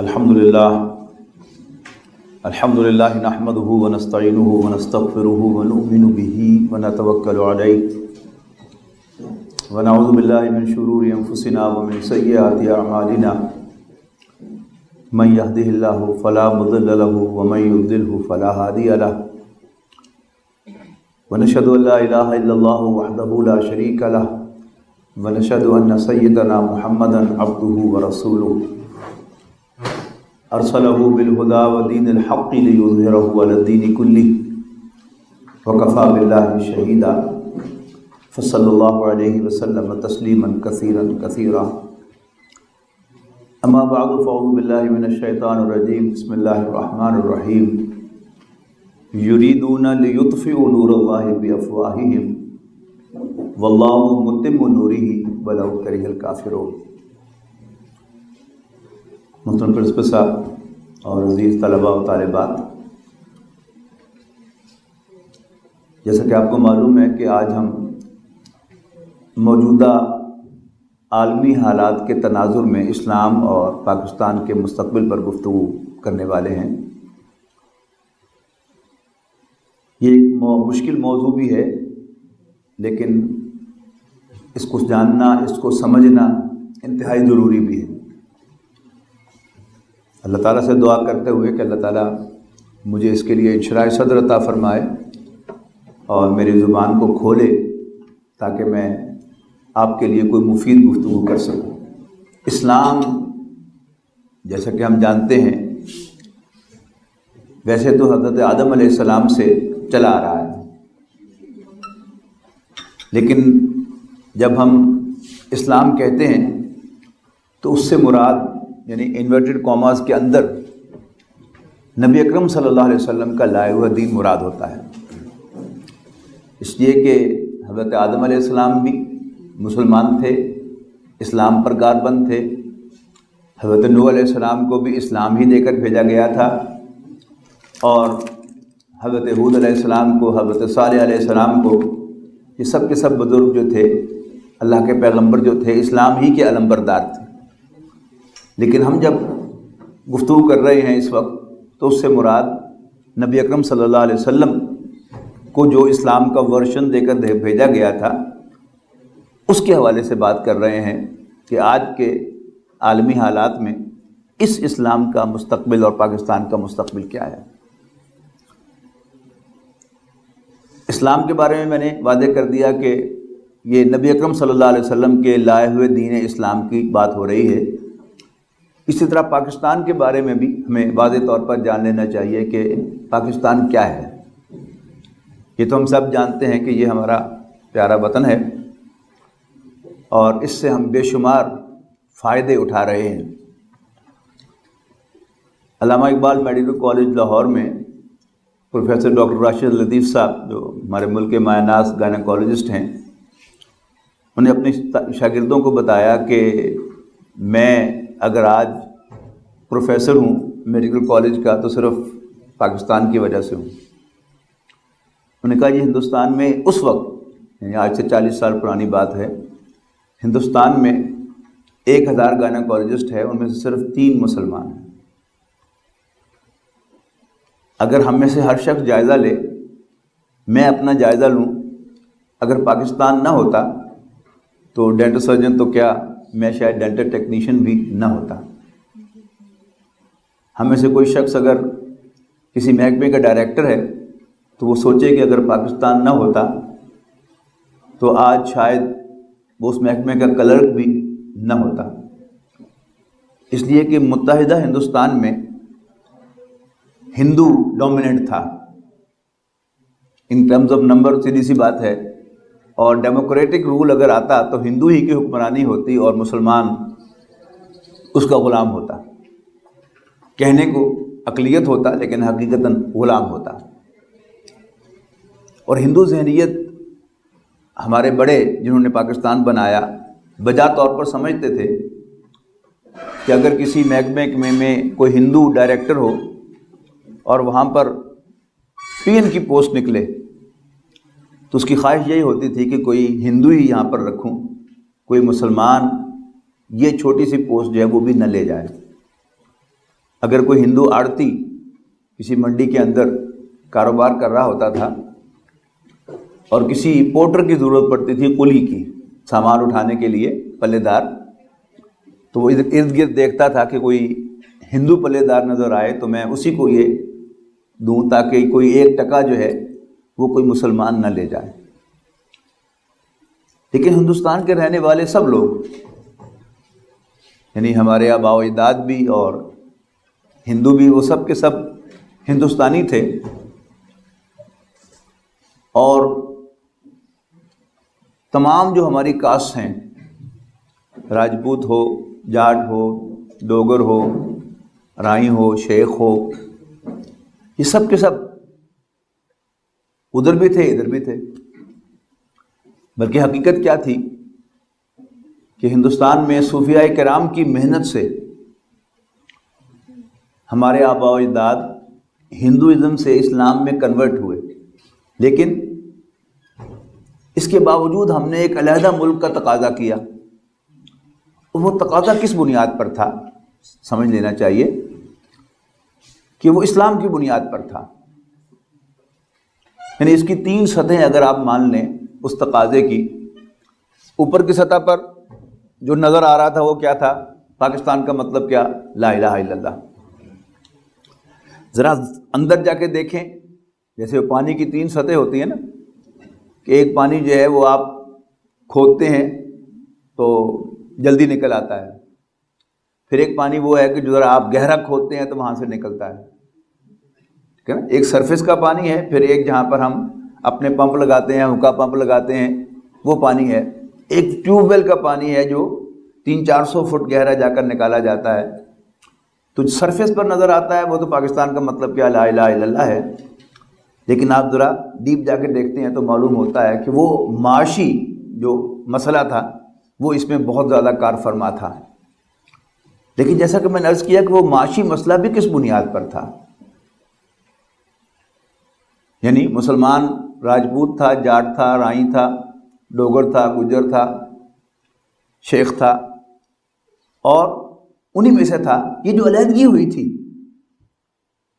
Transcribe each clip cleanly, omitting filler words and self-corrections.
الحمدللہ نحمدہ ونستعینہ ونستغفرہ ونؤمن بہ ونتوکل علیہ ونعوذ باللہ من شرور انفسنا ومن سیئات اعمالنا من یہدہ اللہ فلا مضل له ومن یضلل فلا ہادی له ونشهد ان لا الہ الا اللہ وحدہ لا شریک له ونشهد ان سیدنا محمدا عبدہ ورسولہ ارسلہ بالہدی ودین الحق لیظہرہ علی الدین کلہ وکفی باللہ شہیدا فصلی اللہ علیہ وسلم تسلیما کثیرا کثیرا اما بعد فاعوذ باللہ من الشیطان الرجیم بسم اللہ الرحمن الرحیم یریدون لیطفئوا نور اللہ بافواہہم واللہ متم نورہ ولو کرہ الکافرون۔ محترم پرنسپل صاحب اور عزیز طلباء و طالبات، جیسا کہ آپ کو معلوم ہے کہ آج ہم موجودہ عالمی حالات کے تناظر میں اسلام اور پاکستان کے مستقبل پر گفتگو کرنے والے ہیں۔ یہ ایک مشکل موضوع بھی ہے، لیکن اس کو جاننا، اس کو سمجھنا انتہائی ضروری بھی ہے۔ اللہ تعالیٰ سے دعا کرتے ہوئے کہ اللہ تعالیٰ مجھے اس کے لیے انشراح صدر عطا فرمائے اور میری زبان کو کھولے تاکہ میں آپ کے لیے کوئی مفید گفتگو کر سکوں۔ اسلام جیسا کہ ہم جانتے ہیں ویسے تو حضرت آدم علیہ السلام سے چلا آ رہا ہے، لیکن جب ہم اسلام کہتے ہیں تو اس سے مراد یعنی انورٹڈ کاماز کے اندر نبی اکرم صلی اللہ علیہ وسلم کا لائے ہوا دین مراد ہوتا ہے، اس لیے کہ حضرت آدم علیہ السلام بھی مسلمان تھے، اسلام پر کاربند تھے۔ حضرت نوح علیہ السلام کو بھی اسلام ہی دے کر بھیجا گیا تھا، اور حضرت ہود علیہ السلام کو، حضرت صالح علیہ السلام کو، یہ سب کے سب بزرگ جو تھے، اللہ کے پیغمبر جو تھے، اسلام ہی کے علمبردار تھے۔ لیکن ہم جب گفتگو کر رہے ہیں اس وقت تو اس سے مراد نبی اکرم صلی اللہ علیہ وسلم کو جو اسلام کا ورژن دے کر بھیجا گیا تھا اس کے حوالے سے بات کر رہے ہیں کہ آج کے عالمی حالات میں اس اسلام کا مستقبل اور پاکستان کا مستقبل کیا ہے۔ اسلام کے بارے میں میں نے واضح کر دیا کہ یہ نبی اکرم صلی اللہ علیہ وسلم کے لائے ہوئے دین اسلام کی بات ہو رہی ہے۔ اسی طرح پاکستان کے بارے میں بھی ہمیں واضح طور پر جان لینا چاہیے کہ پاکستان کیا ہے۔ یہ تو ہم سب جانتے ہیں کہ یہ ہمارا پیارا وطن ہے اور اس سے ہم بے شمار فائدے اٹھا رہے ہیں۔ علامہ اقبال میڈیکل کالج لاہور میں پروفیسر ڈاکٹر راشد لطیف صاحب، جو ہمارے ملک کے مایہ ناز گائنیکالوجسٹ ہیں، انہیں اپنے شاگردوں کو بتایا کہ میں اگر آج پروفیسر ہوں میڈیکل کالج کا تو صرف پاکستان کی وجہ سے ہوں۔ انہوں نے کہا یہ ہندوستان میں اس وقت، یعنی آج سے 40 سال پرانی بات ہے، ہندوستان میں 1000 گائنیکالوجسٹ ہے، ان میں سے صرف 3 مسلمان ہیں۔ اگر ہم میں سے ہر شخص جائزہ لے، میں اپنا جائزہ لوں، اگر پاکستان نہ ہوتا تو ڈینٹل سرجن تو کیا، میں شاید ڈینٹل ٹیکنیشین بھی نہ ہوتا۔ ہم میں سے کوئی شخص اگر کسی محکمے کا ڈائریکٹر ہے تو وہ سوچے کہ اگر پاکستان نہ ہوتا تو آج شاید وہ اس محکمے کا کلرک بھی نہ ہوتا، اس لیے کہ متحدہ ہندوستان میں ہندو ڈومیننٹ تھا ان ٹرمز آف نمبر، سیدھی سی بات ہے، اور ڈیموکریٹک رول اگر آتا تو ہندو ہی کی حکمرانی ہوتی اور مسلمان اس کا غلام ہوتا۔ کہنے کو اقلیت ہوتا لیکن حقیقتاً غلام ہوتا۔ اور ہندو ذہنیت ہمارے بڑے جنہوں نے پاکستان بنایا بجا طور پر سمجھتے تھے کہ اگر کسی محکمے میں کوئی ہندو ڈائریکٹر ہو اور وہاں پر پین کی پوسٹ نکلے تو اس کی خواہش یہی ہوتی تھی کہ کوئی ہندو ہی یہاں پر رکھوں، کوئی مسلمان یہ چھوٹی سی پوسٹ جو ہے وہ بھی نہ لے جائے۔ اگر کوئی ہندو آڑتی کسی منڈی کے اندر کاروبار کر رہا ہوتا تھا اور کسی پورٹر کی ضرورت پڑتی تھی، قلی کی، سامان اٹھانے کے لیے، پلے دار، تو وہ ارد گرد دیکھتا تھا کہ کوئی ہندو پلے دار نظر آئے تو میں اسی کو یہ دوں تاکہ کوئی 1 ٹکا جو ہے وہ کوئی مسلمان نہ لے جائے۔ لیکن ہندوستان کے رہنے والے سب لوگ، یعنی ہمارے آباء و اجداد بھی اور ہندو بھی، وہ سب کے سب ہندوستانی تھے، اور تمام جو ہماری کاسٹ ہیں، راجپوت ہو، جاٹ ہو، ڈوگر ہو، رائی ہو، شیخ ہو، یہ سب کے سب ادھر بھی تھے ادھر بھی تھے۔ بلکہ حقیقت کیا تھی کہ ہندوستان میں صوفیاء کرام کی محنت سے ہمارے آباء و اجداد ہندوازم سے اسلام میں کنورٹ ہوئے، لیکن اس کے باوجود ہم نے ایک علیحدہ ملک کا تقاضا کیا۔ وہ تقاضا کس بنیاد پر تھا؟ سمجھ لینا چاہیے کہ وہ اسلام کی بنیاد پر تھا۔ یعنی اس کی 3 سطحیں اگر آپ مان لیں اس تقاضے کی۔ اوپر کی سطح پر جو نظر آ رہا تھا وہ کیا تھا؟ پاکستان کا مطلب کیا؟ لا الہ الا اللہ۔ ذرا اندر جا کے دیکھیں، جیسے وہ پانی کی 3 سطح ہوتی ہیں نا، کہ ایک پانی جو ہے وہ آپ کھودتے ہیں تو جلدی نکل آتا ہے، پھر ایک پانی وہ ہے کہ جو ذرا آپ گہرا کھودتے ہیں تو وہاں سے نکلتا ہے، ٹھیک ہے نا؟ ایک سرفیس کا پانی ہے، پھر ایک جہاں پر ہم اپنے پمپ لگاتے ہیں، ہوکا پمپ لگاتے ہیں، وہ پانی ہے، ایک ٹیوب ویل کا پانی ہے جو 300-400 فٹ گہرا جا کر نکالا جاتا ہے۔ تو سرفیس پر نظر آتا ہے وہ تو پاکستان کا مطلب کیا؟ لا الہ الا اللہ ہے۔ لیکن آپ ذرا ڈیپ جا کے دیکھتے ہیں تو معلوم ہوتا ہے کہ وہ معاشی جو مسئلہ تھا وہ اس میں بہت زیادہ کار فرما تھا۔ لیکن جیسا کہ میں نے عرض کیا کہ وہ معاشی مسئلہ بھی کس بنیاد پر تھا؟ یعنی مسلمان راجپوت تھا، جاٹ تھا، رائی تھا، ڈوگر تھا، گجر تھا، شیخ تھا، اور انہی میں سے تھا۔ یہ جو علیحدگی ہوئی تھی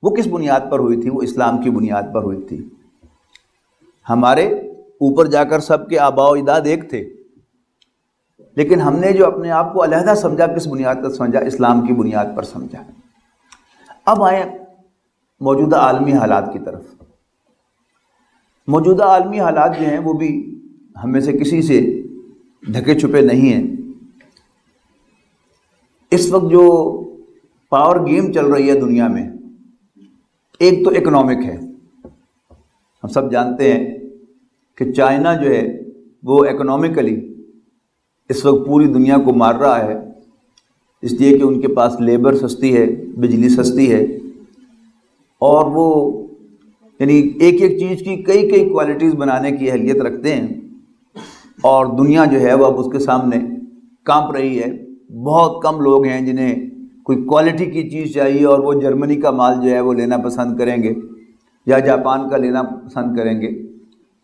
وہ کس بنیاد پر ہوئی تھی؟ وہ اسلام کی بنیاد پر ہوئی تھی۔ ہمارے اوپر جا کر سب کے آباء و اجداد ایک تھے، لیکن ہم نے جو اپنے آپ کو علیحدہ سمجھا، کس بنیاد پر سمجھا؟ اسلام کی بنیاد پر سمجھا۔ اب آئیں موجودہ عالمی حالات کی طرف۔ موجودہ عالمی حالات جو ہیں وہ بھی ہم میں سے کسی سے ڈھکے چھپے نہیں ہیں۔ اس وقت جو پاور گیم چل رہی ہے دنیا میں، ایک تو اکنامک ہے۔ ہم سب جانتے ہیں کہ چائنا جو ہے وہ اکنامکلی اس وقت پوری دنیا کو مار رہا ہے، اس لیے کہ ان کے پاس لیبر سستی ہے، بجلی سستی ہے، اور وہ یعنی ایک ایک چیز کی کئی کئی کوالٹیز بنانے کی اہلیت رکھتے ہیں، اور دنیا جو ہے وہ اب اس کے سامنے کانپ رہی ہے۔ بہت کم لوگ ہیں جنہیں کوئی کوالٹی کی چیز چاہیے اور وہ جرمنی کا مال جو ہے وہ لینا پسند کریں گے یا جاپان کا لینا پسند کریں گے،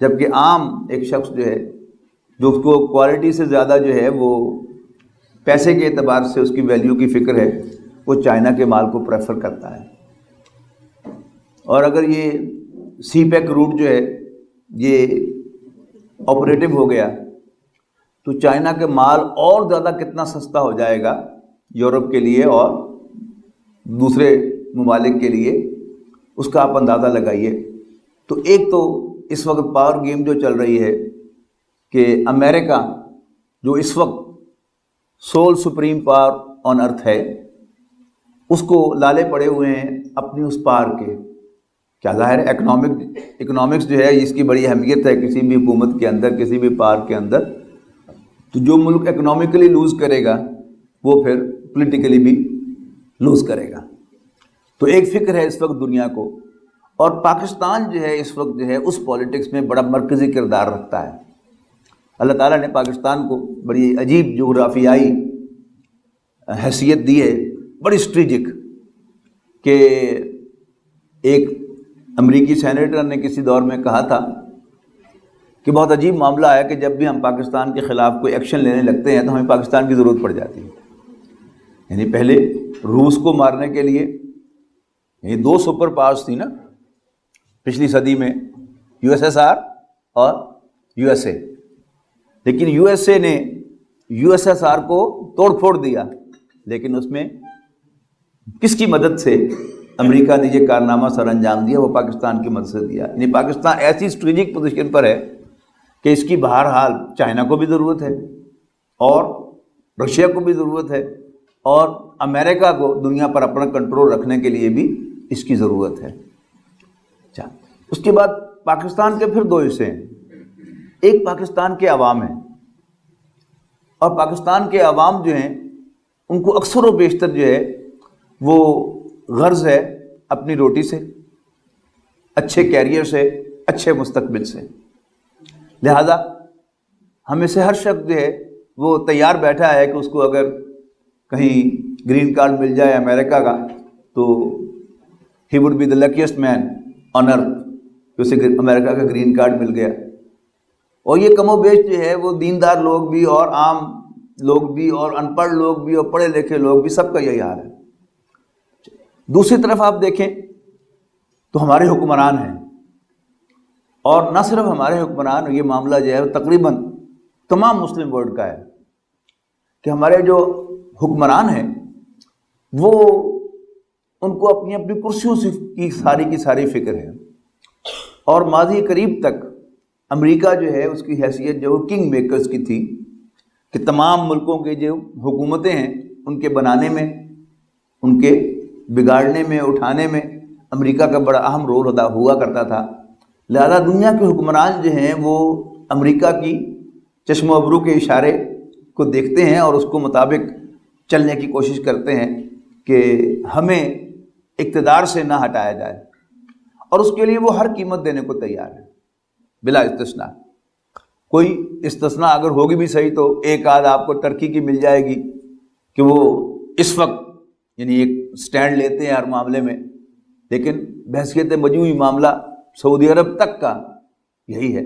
جبکہ عام ایک شخص جو ہے جو اس کو کوالٹی سے زیادہ جو ہے وہ پیسے کے اعتبار سے اس کی ویلیو کی فکر ہے، وہ چائنا کے مال کو پریفر کرتا ہے۔ اور اگر یہ سی پیک روٹ جو ہے یہ آپریٹو ہو گیا تو چائنا کے مال اور زیادہ کتنا سستا ہو جائے گا یورپ کے لیے اور دوسرے ممالک کے لیے، اس کا آپ اندازہ لگائیے۔ تو ایک تو اس وقت پاور گیم جو چل رہی ہے کہ امریکہ جو اس وقت سول سپریم پاور آن ارتھ ہے، اس کو لالے پڑے ہوئے ہیں اپنی اس پاور کے۔ کیا ظاہر ہے اکنامکس جو ہے اس کی بڑی اہمیت ہے کسی بھی حکومت کے اندر، کسی بھی پاور کے اندر۔ تو جو ملک اکنامکلی لوز کرے گا وہ پھر پولیٹیکلی بھی لوز کرے گا۔ تو ایک فکر ہے اس وقت دنیا کو، اور پاکستان جو ہے اس وقت جو ہے اس پولیٹکس میں بڑا مرکزی کردار رکھتا ہے۔ اللہ تعالیٰ نے پاکستان کو بڑی عجیب جغرافیائی حیثیت دی ہے، بڑی اسٹریٹجک، کہ ایک امریکی سینیٹر نے کسی دور میں کہا تھا کہ بہت عجیب معاملہ ہے کہ جب بھی ہم پاکستان کے خلاف کوئی ایکشن لینے لگتے ہیں تو ہمیں پاکستان کی ضرورت پڑ جاتی ہے۔ یعنی پہلے روس کو مارنے کے لیے یہ دو سپر پاورز تھی نا پچھلی صدی میں، یو ایس ایس آر اور یو ایس اے، لیکن یو ایس اے نے یو ایس ایس آر کو توڑ پھوڑ دیا، لیکن اس میں کس کی مدد سے امریکہ نے یہ کارنامہ سر انجام دیا؟ وہ پاکستان کی مدد سے دیا۔ یعنی پاکستان ایسی اسٹریٹجک پوزیشن پر ہے کہ اس کی بہرحال چائنا کو بھی ضرورت ہے اور رشیا کو بھی ضرورت ہے اور امریکہ کو دنیا پر اپنا کنٹرول رکھنے کے لیے بھی اس کی ضرورت ہے۔ اچھا، اس کے بعد پاکستان کے پھر دو حصے ہیں، ایک پاکستان کے عوام ہیں، اور پاکستان کے عوام جو ہیں ان کو اکثر و بیشتر جو ہے وہ غرض ہے اپنی روٹی سے، اچھے کیریئر سے، اچھے مستقبل سے، لہذا ہمیں سے ہر شخص جو ہے وہ تیار بیٹھا ہے کہ اس کو اگر کہیں گرین کارڈ مل جائے امریکہ کا تو ہی وڈ بی دا لکیسٹ مین آن ارتھ کہ اسے امریکہ کا گرین کارڈ مل گیا۔ اور یہ کم و بیش جو ہے وہ دیندار لوگ بھی اور عام لوگ بھی اور ان پڑھ لوگ بھی اور پڑھے لکھے لوگ بھی، سب کا یہی حال ہے۔ دوسری طرف آپ دیکھیں تو ہمارے حکمران ہیں، اور نہ صرف ہمارے حکمران، یہ معاملہ جو ہے تقریباً تمام مسلم ورلڈ کا ہے کہ ہمارے جو حکمران ہیں وہ ان کو اپنی اپنی کرسیوں سے کی ساری فکر ہے، اور ماضی قریب تک امریکہ جو ہے اس کی حیثیت جو کنگ میکرز کی تھی کہ تمام ملکوں کے جو حکومتیں ہیں ان کے بنانے میں، ان کے بگاڑنے میں، اٹھانے میں امریکہ کا بڑا اہم رول ادا ہوا کرتا تھا۔ لہذا دنیا کے حکمران جو ہیں وہ امریکہ کی چشم و ابرو کے اشارے کو دیکھتے ہیں اور اس کو مطابق چلنے کی کوشش کرتے ہیں کہ ہمیں اقتدار سے نہ ہٹایا جائے، اور اس کے لیے وہ ہر قیمت دینے کو تیار ہے بلا استثناء۔ کوئی استثناء اگر ہوگی بھی صحیح تو ایک آدھ آپ کو ترکی کی مل جائے گی کہ وہ اس وقت یعنی ایک سٹینڈ لیتے ہیں ہر معاملے میں، لیکن بحیثیت مجموعی معاملہ سعودی عرب تک کا یہی ہے۔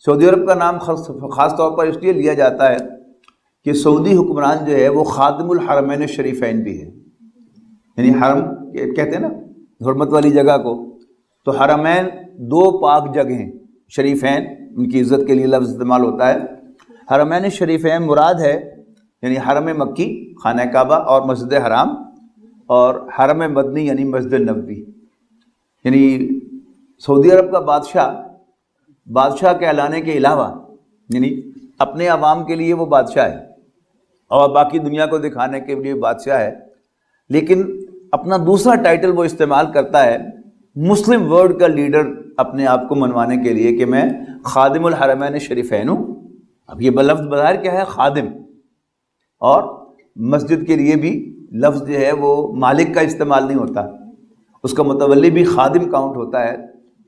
سعودی عرب کا نام خاص طور پر اس لیے لیا جاتا ہے کہ سعودی حکمران جو ہے وہ خادم الحرمین الشریفین بھی ہے، یعنی حرم کہتے ہیں نا حرمت والی جگہ کو، تو حرمین دو پاک جگہیں، شریفین ان کی عزت کے لیے لفظ استعمال ہوتا ہے۔ حرمین شریفین مراد ہے یعنی حرم مکی خانہ کعبہ اور مسجد حرام، اور حرم مدنی یعنی مسجد نبوی۔ یعنی سعودی عرب کا بادشاہ کہلانے کے علاوہ یعنی اپنے عوام کے لیے وہ بادشاہ ہے اور باقی دنیا کو دکھانے کے لیے بادشاہ ہے، لیکن اپنا دوسرا ٹائٹل وہ استعمال کرتا ہے مسلم ورلڈ کا لیڈر اپنے آپ کو منوانے کے لیے کہ میں خادم الحرمین شریفین ہوں۔ اب یہ لفظ بظاہر کیا ہے؟ خادم، اور مسجد کے لیے بھی لفظ جو ہے وہ مالک کا استعمال نہیں ہوتا، اس کا متولی بھی خادم کاؤنٹ ہوتا ہے۔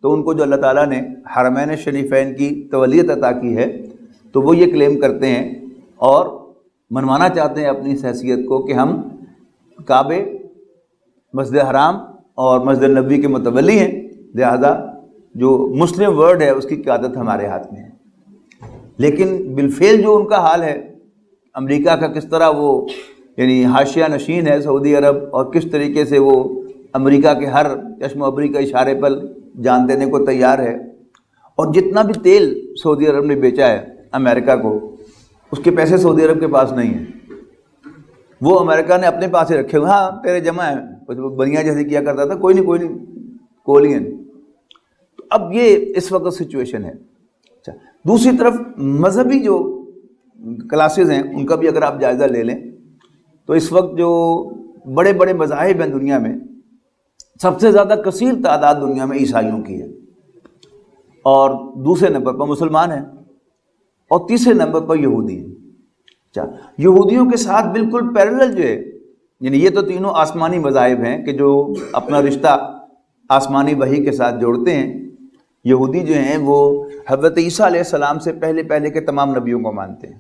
تو ان کو جو اللہ تعالیٰ نے حرمین شریفین کی تولیت عطا کی ہے تو وہ یہ کلیم کرتے ہیں اور منوانا چاہتے ہیں اپنی اس حیثیت کو کہ ہم کعبے، مسجد حرام اور مسجد نبوی کے متولی ہیں، لہذا جو مسلم ورلڈ ہے اس کی قیادت ہمارے ہاتھ میں ہے۔ لیکن بالفعل جو ان کا حال ہے، امریکہ کا کس طرح وہ یعنی حاشیہ نشین ہے سعودی عرب، اور کس طریقے سے وہ امریکہ کے ہر چشم و ابری کے اشارے پر جان دینے کو تیار ہے، اور جتنا بھی تیل سعودی عرب نے بیچا ہے امریکہ کو، اس کے پیسے سعودی عرب کے پاس نہیں ہیں، وہ امریکہ نے اپنے پاس ہی رکھے ہوئے، ہاں تیرے جمع ہیں، بنیا جیسے کیا کرتا تھا، کوئی نہیں کولین۔ تو اب یہ اس وقت سچویشن ہے۔ اچھا، دوسری طرف مذہبی جو کلاسز ہیں ان کا بھی اگر آپ جائزہ لے لیں تو اس وقت جو بڑے بڑے مذاہب ہیں دنیا میں، سب سے زیادہ کثیر تعداد دنیا میں عیسائیوں کی ہے، اور دوسرے نمبر پر مسلمان ہیں، اور تیسرے نمبر پر یہودی ہیں۔ اچھا، یہودیوں کے ساتھ بالکل پیرلل جو ہے، یعنی یہ تو تینوں آسمانی مذاہب ہیں کہ جو اپنا رشتہ آسمانی وحی کے ساتھ جوڑتے ہیں۔ یہودی جو ہیں وہ حضرت عیسیٰ علیہ السلام سے پہلے کے تمام نبیوں کو مانتے ہیں۔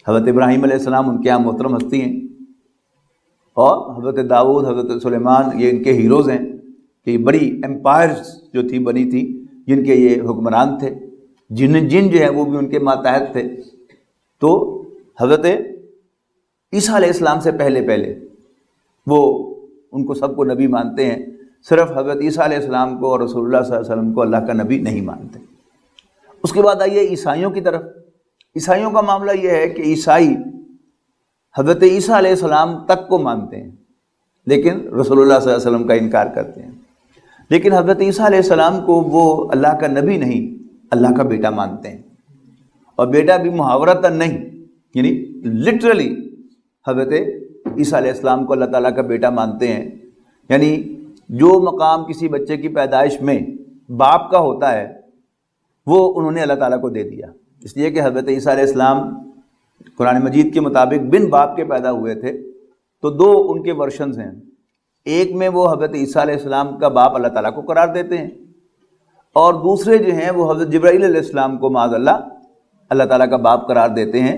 حضرت ابراہیم علیہ السلام ان کے یہاں محترم ہستی ہیں، اور حضرت داؤد، حضرت سلیمان یہ ان کے ہیروز ہیں کہ یہ بڑی امپائرز جو تھی بنی تھی جن کے یہ حکمران تھے، جن جو ہیں وہ بھی ان کے ماتحت تھے۔ تو حضرت عیسیٰ علیہ السلام سے پہلے وہ ان کو سب کو نبی مانتے ہیں، صرف حضرت عیسیٰ علیہ السلام کو اور رسول اللہ صلی اللہ علیہ وسلم کو اللہ کا نبی نہیں مانتے۔ اس کے بعد آئیے عیسائیوں کی طرف۔ عیسائیوں کا معاملہ یہ ہے کہ عیسائی حضرت عیسیٰ علیہ السلام تک کو مانتے ہیں لیکن رسول اللہ صلی اللہ علیہ وسلم کا انکار کرتے ہیں، لیکن حضرت عیسیٰ علیہ السلام کو وہ اللہ کا نبی نہیں، اللہ کا بیٹا مانتے ہیں، اور بیٹا بھی محاورتاً نہیں، یعنی لٹرلی حضرت عیسیٰ علیہ السلام کو اللہ تعالیٰ کا بیٹا مانتے ہیں۔ یعنی جو مقام کسی بچے کی پیدائش میں باپ کا ہوتا ہے وہ انہوں نے اللہ تعالیٰ کو دے دیا، اس لیے کہ حضرت عیسیٰ علیہ السلام قرآن مجید کے مطابق بن باپ کے پیدا ہوئے تھے، تو دو ان کے ورشنز ہیں، ایک میں وہ حضرت عیسیٰ علیہ السلام کا باپ اللہ تعالیٰ کو قرار دیتے ہیں، اور دوسرے جو ہیں وہ حضرت جبرائیل علیہ السلام کو معاذ اللہ تعالیٰ کا باپ قرار دیتے ہیں،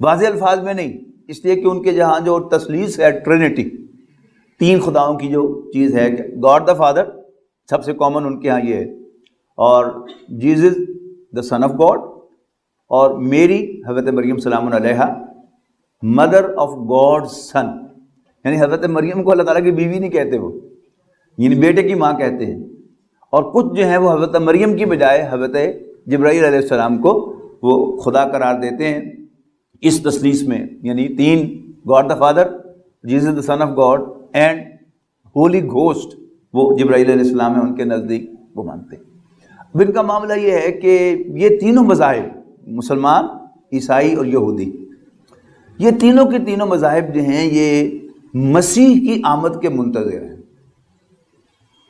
واضح الفاظ میں نہیں، اس لیے کہ ان کے جہاں جو تثلیث ہے، ٹرینٹی، تین خداؤں کی جو چیز ہے، گاڈ دا فادر سب سے کامن ان کے ہاں یہ ہے، اور Jesus the son of God, اور میری حضرت مریم سلام علیہا مدر آف گاڈ سن، یعنی حضرت مریم کو اللہ تعالیٰ کی بیوی نہیں کہتے وہ، یعنی بیٹے کی ماں کہتے ہیں، اور کچھ جو ہیں وہ حضرت مریم کی بجائے حضرت جبرائیل علیہ السلام کو وہ خدا قرار دیتے ہیں اس تثلیث میں، یعنی تین، God the father, Jesus the son of God and holy ghost, وہ جبرائیل علیہ السلام ہے ان کے نزدیک وہ مانتے ہیں۔ اب ان کا معاملہ یہ ہے کہ یہ تینوں مذاہب، مسلمان، عیسائی اور یہودی، یہ تینوں کے تینوں مذاہب جو ہیں یہ مسیح کی آمد کے منتظر ہیں۔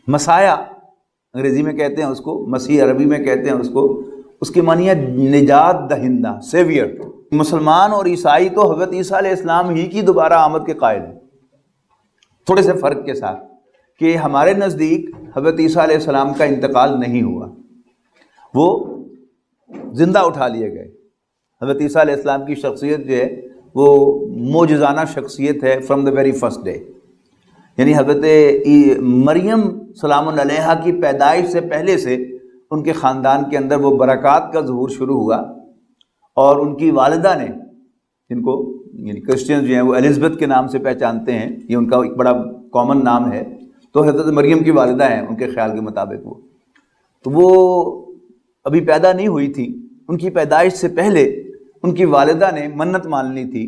مسایا انگریزی میں کہتے ہیں اس کو، مسیح عربی میں کہتے ہیں اس کو، اس کی معنی ہے نجات دہندہ، سیویئر۔ مسلمان اور عیسائی تو حضرت عیسیٰ علیہ السلام ہی کی دوبارہ آمد کے قائل ہیں، تھوڑے سے فرق کے ساتھ کہ ہمارے نزدیک حضرت عیسیٰ علیہ السلام کا انتقال نہیں ہوا، وہ زندہ اٹھا لیے گئے۔ حضرت عیسیٰ علیہ السلام کی شخصیت جو ہے وہ معجزانہ شخصیت ہے from the very first day, یعنی حضرت مریم سلام علیہا کی پیدائش سے پہلے سے ان کے خاندان کے اندر وہ برکات کا ظہور شروع ہوا، اور ان کی والدہ نے، جن کو یعنی کرسچن جو ہیں وہ الزبتھ کے نام سے پہچانتے ہیں، یہ ان کا ایک بڑا کامن نام ہے، تو حضرت مریم کی والدہ ہیں ان کے خیال کے مطابق، وہ ابھی پیدا نہیں ہوئی تھی، ان کی پیدائش سے پہلے ان کی والدہ نے منت مان لی تھی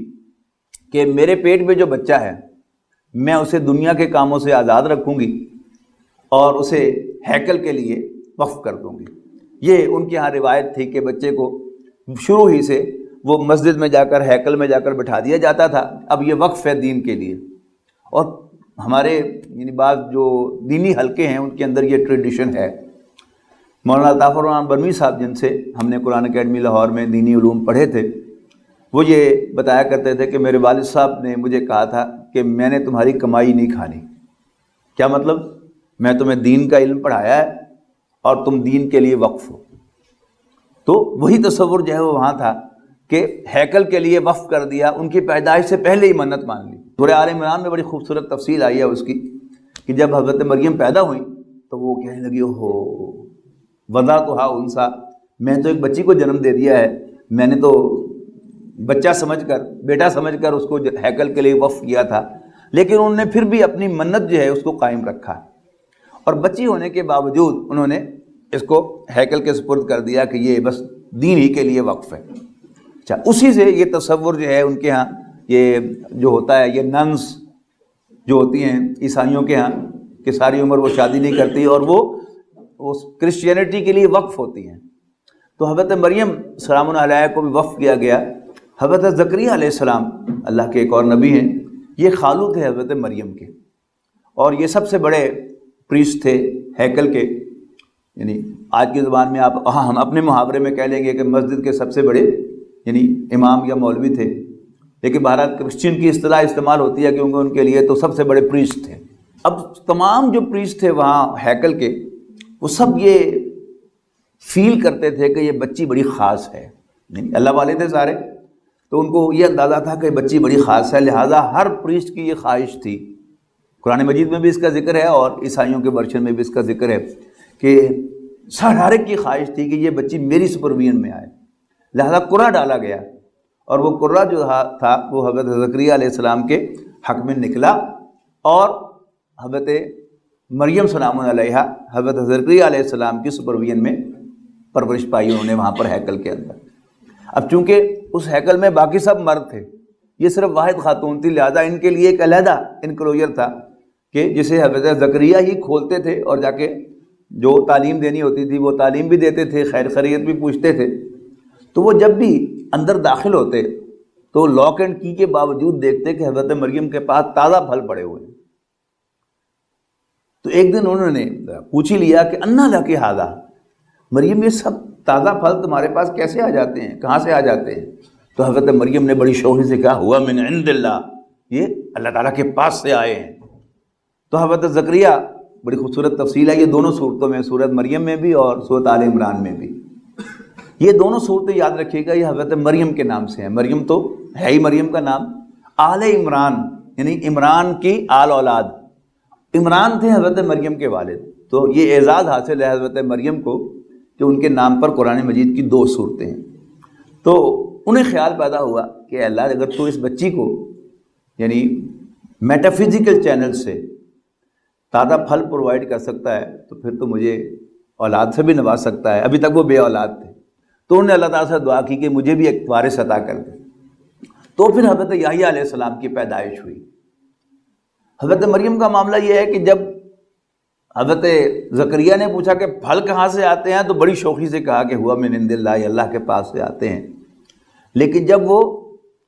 کہ میرے پیٹ میں جو بچہ ہے میں اسے دنیا کے کاموں سے آزاد رکھوں گی اور اسے ہیکل کے لیے وقف کر دوں گی۔ یہ ان کے ہاں روایت تھی کہ بچے کو شروع ہی سے وہ مسجد میں جا کر، ہیکل میں جا کر بٹھا دیا جاتا تھا، اب یہ وقف ہے دین کے لیے۔ اور ہمارے یعنی بعض جو دینی حلقے ہیں ان کے اندر یہ ٹریڈیشن ہے۔ مولانا عطا الرحمن برمی صاحب، جن سے ہم نے قرآن اکیڈمی لاہور میں دینی علوم پڑھے تھے، وہ یہ بتایا کرتے تھے کہ میرے والد صاحب نے مجھے کہا تھا کہ میں نے تمہاری کمائی نہیں کھانی۔ کیا مطلب؟ میں تمہیں دین کا علم پڑھایا ہے اور تم دین کے لیے وقف ہو۔ تو وہی تصور جو ہے وہ وہاں تھا کہ ہیکل کے لیے وقف کر دیا، ان کی پیدائش سے پہلے ہی منت مان لی۔ سورہ آل عمران میں بڑی خوبصورت تفصیل آئی ہے اس کی کہ جب حضرت مریم پیدا ہوئیں تو وہ کہنے لگی، اوہو وضعتھا انثیٰ، میں تو ایک بچی کو جنم دے دیا ہے، میں نے تو بچہ سمجھ کر، بیٹا سمجھ کر اس کو ہیکل کے لیے وقف کیا تھا، لیکن انہوں نے پھر بھی اپنی منت جو ہے اس کو قائم رکھا، اور بچی ہونے کے باوجود انہوں نے اس کو ہیکل کے سپرد کر دیا کہ یہ بس دین ہی کے لیے وقف ہے۔ اچھا، اسی سے یہ تصور جو ہے ان کے ہاں یہ جو ہوتا ہے، یہ ننس جو ہوتی ہیں عیسائیوں کے ہاں کہ ساری عمر وہ شادی نہیں کرتی اور وہ کرسچینٹی کے لیے وقف ہوتی ہیں، تو حضرت مریم سلام علیہ کو بھی وقف کیا گیا۔ حضرت زکریا علیہ السلام اللہ کے ایک اور نبی ہیں، یہ خالو تھے حضرت مریم کے، اور یہ سب سے بڑے پریسٹ تھے ہیکل کے، یعنی آج کی زبان میں ہم اپنے محاورے میں کہہ لیں گے کہ مسجد کے سب سے بڑے یعنی امام یا مولوی تھے، لیکن بہرحال کرسچن کی اصطلاح استعمال ہوتی ہے کیونکہ ان کے لیے تو سب سے بڑے پریسٹ تھے۔ اب تمام جو پریسٹ تھے وہاں ہیکل کے، وہ سب یہ فیل کرتے تھے کہ یہ بچی بڑی خاص ہے، یعنی اللہ والے تھے سارے، تو ان کو یہ اندازہ تھا کہ بچی بڑی خاص ہے، لہٰذا ہر پریسٹ کی یہ خواہش تھی۔ قرآن مجید میں بھی اس کا ذکر ہے اور عیسائیوں کے ورشن میں بھی اس کا ذکر ہے کہ ہر ایک کی خواہش تھی کہ یہ بچی میری سپرویژن میں آئے، لہذا قرعہ ڈالا گیا، اور وہ قرعہ جو تھا وہ حضرت زکریا علیہ السلام کے حق میں نکلا، اور حضرت مریم سلام علیہا حضرت زکریا علیہ السلام کی سپرویژن میں پرورش پائی انہوں نے وہاں پر ہیکل کے اندر. اب چونکہ اس ہیکل میں باقی سب مرد تھے، یہ صرف واحد خاتون تھی، لہذا ان کے لیے ایک علیحدہ انکلوجر تھا کہ جسے حضرت زکریا ہی کھولتے تھے اور جا کے جو تعلیم دینی ہوتی تھی وہ تعلیم بھی دیتے تھے، خیر خیریت بھی پوچھتے تھے. تو وہ جب بھی اندر داخل ہوتے تو لاک اینڈ کی کے باوجود دیکھتے کہ حضرت مریم کے پاس تازہ پھل پڑے ہوئے ہیں. تو ایک دن انہوں نے پوچھ ہی لیا کہ انا لک ھذا، مریم یہ سب تازہ پھل تمہارے پاس کیسے آ جاتے ہیں، کہاں سے آ جاتے ہیں؟ تو حضرت مریم نے بڑی شوخی سے کہا ہوا من عند اللہ، یہ اللہ تعالیٰ کے پاس سے آئے ہیں. تو حضرت زکریا، بڑی خوبصورت تفصیل ہے یہ دونوں صورتوں میں، سورۃ مریم میں بھی اور سورۃ آل عمران میں بھی. یہ دونوں صورتیں یاد رکھیے گا، یہ حضرت مریم کے نام سے ہیں. مریم تو ہے ہی مریم کا نام، آل عمران یعنی عمران کی آل اولاد، عمران تھے حضرت مریم کے والد. تو یہ اعزاز حاصل ہے حضرت مریم کو کہ ان کے نام پر قرآن مجید کی 2 صورتیں ہیں. تو انہیں خیال پیدا ہوا کہ اللہ اگر تو اس بچی کو یعنی میٹافزیکل چینل سے تازہ پھل پرووائڈ کر سکتا ہے تو پھر تو مجھے اولاد سے بھی نواز سکتا ہے. ابھی تک وہ بے اولاد تھے، تو انہوں نے اللہ تعالیٰ سے دعا کی کہ مجھے بھی ایک وارث عطا کر دے. تو پھر حضرت یحییٰ علیہ السلام کی پیدائش ہوئی. حضرت مریم کا معاملہ یہ ہے کہ جب حضرت زکریا نے پوچھا کہ پھل کہاں سے آتے ہیں تو بڑی شوخی سے کہا کہ ہوا من عند اللہ، اللہ کے پاس سے آتے ہیں. لیکن جب وہ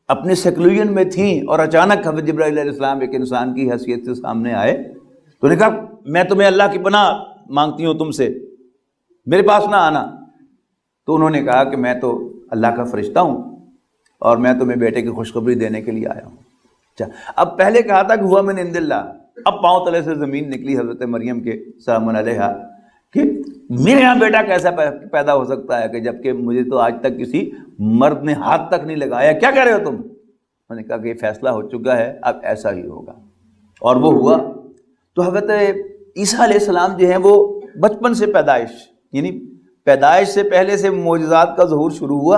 اپنے سیکلوژن میں تھیں اور اچانک حضرت جبرائیل علیہ السلام ایک انسان کی حیثیت سے سامنے آئے تو انہوں نے کہا میں تمہیں اللہ کی پناہ مانگتی ہوں، تم سے میرے پاس نہ آنا. تو انہوں نے کہا کہ میں تو اللہ کا فرشتہ ہوں اور میں تمہیں بیٹے کی خوشخبری دینے کے لیے آیا ہوں. اچھا، اب پہلے کہا تھا کہ ہوا من عند اللہ، اب پاؤں تلے سے زمین نکلی حضرت مریم کے سلام علیہا کہ میرے یہاں بیٹا کیسا پیدا ہو سکتا ہے کہ جبکہ مجھے تو آج تک کسی مرد نے ہاتھ تک نہیں لگایا، کیا کہہ رہے ہو تم؟ انہوں نے کہا کہ یہ فیصلہ ہو چکا ہے، اب ایسا ہی ہوگا، اور وہ ہوا. تو حضرت عیسیٰ علیہ السلام جو ہیں وہ بچپن سے یعنی پیدائش سے پہلے سے معجزات کا ظہور شروع ہوا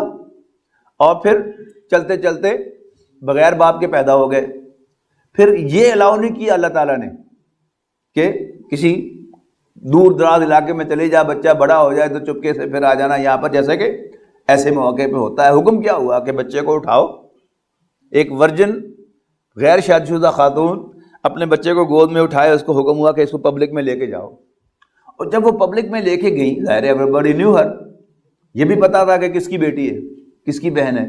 اور پھر چلتے چلتے بغیر باپ کے پیدا ہو گئے. پھر یہ الاؤ نہیں کیا اللہ تعالیٰ نے کہ کسی دور دراز علاقے میں چلے جا، بچہ بڑا ہو جائے تو چپکے سے پھر آ جانا یہاں پر، جیسے کہ ایسے موقع پہ ہوتا ہے. حکم کیا ہوا کہ بچے کو اٹھاؤ، ایک ورجن غیر شادی شدہ خاتون اپنے بچے کو گود میں اٹھائے، اس کو حکم ہوا کہ اس کو پبلک میں لے کے جاؤ. اور جب وہ پبلک میں لے کے گئی، ظاہر ہے بڑی نیو ہر، یہ بھی پتا تھا کہ کس کی بیٹی ہے، کس کی بہن ہے،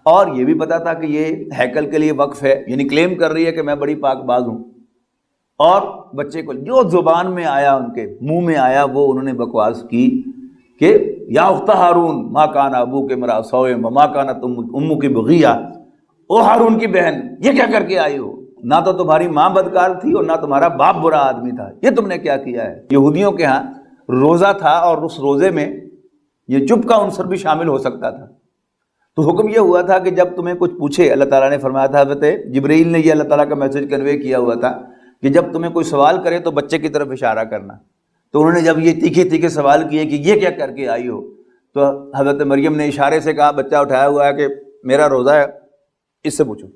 اور یہ بھی پتا تھا کہ یہ ہیکل کے لیے وقف ہے، یعنی کلیم کر رہی ہے کہ میں بڑی پاک باز ہوں. اور بچے کو جو زبان میں آیا، ان کے منہ میں آیا، وہ انہوں نے بکواس کی کہ یا اخت ہارون ما کان ابوک امرأ سوء وما کانت امک بغیہ، او ہارون کی بہن یہ کیا کر کے آئی ہو، نہ تو تمہاری ماں بدکار تھی اور نہ تمہارا باپ برا آدمی تھا، یہ تم نے کیا کیا ہے. یہودیوں کے ہاں روزہ تھا اور اس روزے میں یہ چپ کا عنصر بھی شامل ہو سکتا تھا. تو حکم یہ ہوا تھا کہ جب تمہیں کچھ پوچھے، اللہ تعالیٰ نے فرمایا تھا، حضرت جبرائیل نے یہ اللہ تعالیٰ کا میسج کنوے کیا ہوا تھا کہ جب تمہیں کوئی سوال کرے تو بچے کی طرف اشارہ کرنا. تو انہوں نے جب یہ تیکھے تیکھے سوال کیے کہ یہ کیا کر کے آئی ہو، تو حضرت مریم نے اشارے سے کہا بچہ اٹھایا ہوا ہے کہ میرا روزہ ہے، اس سے پوچھو.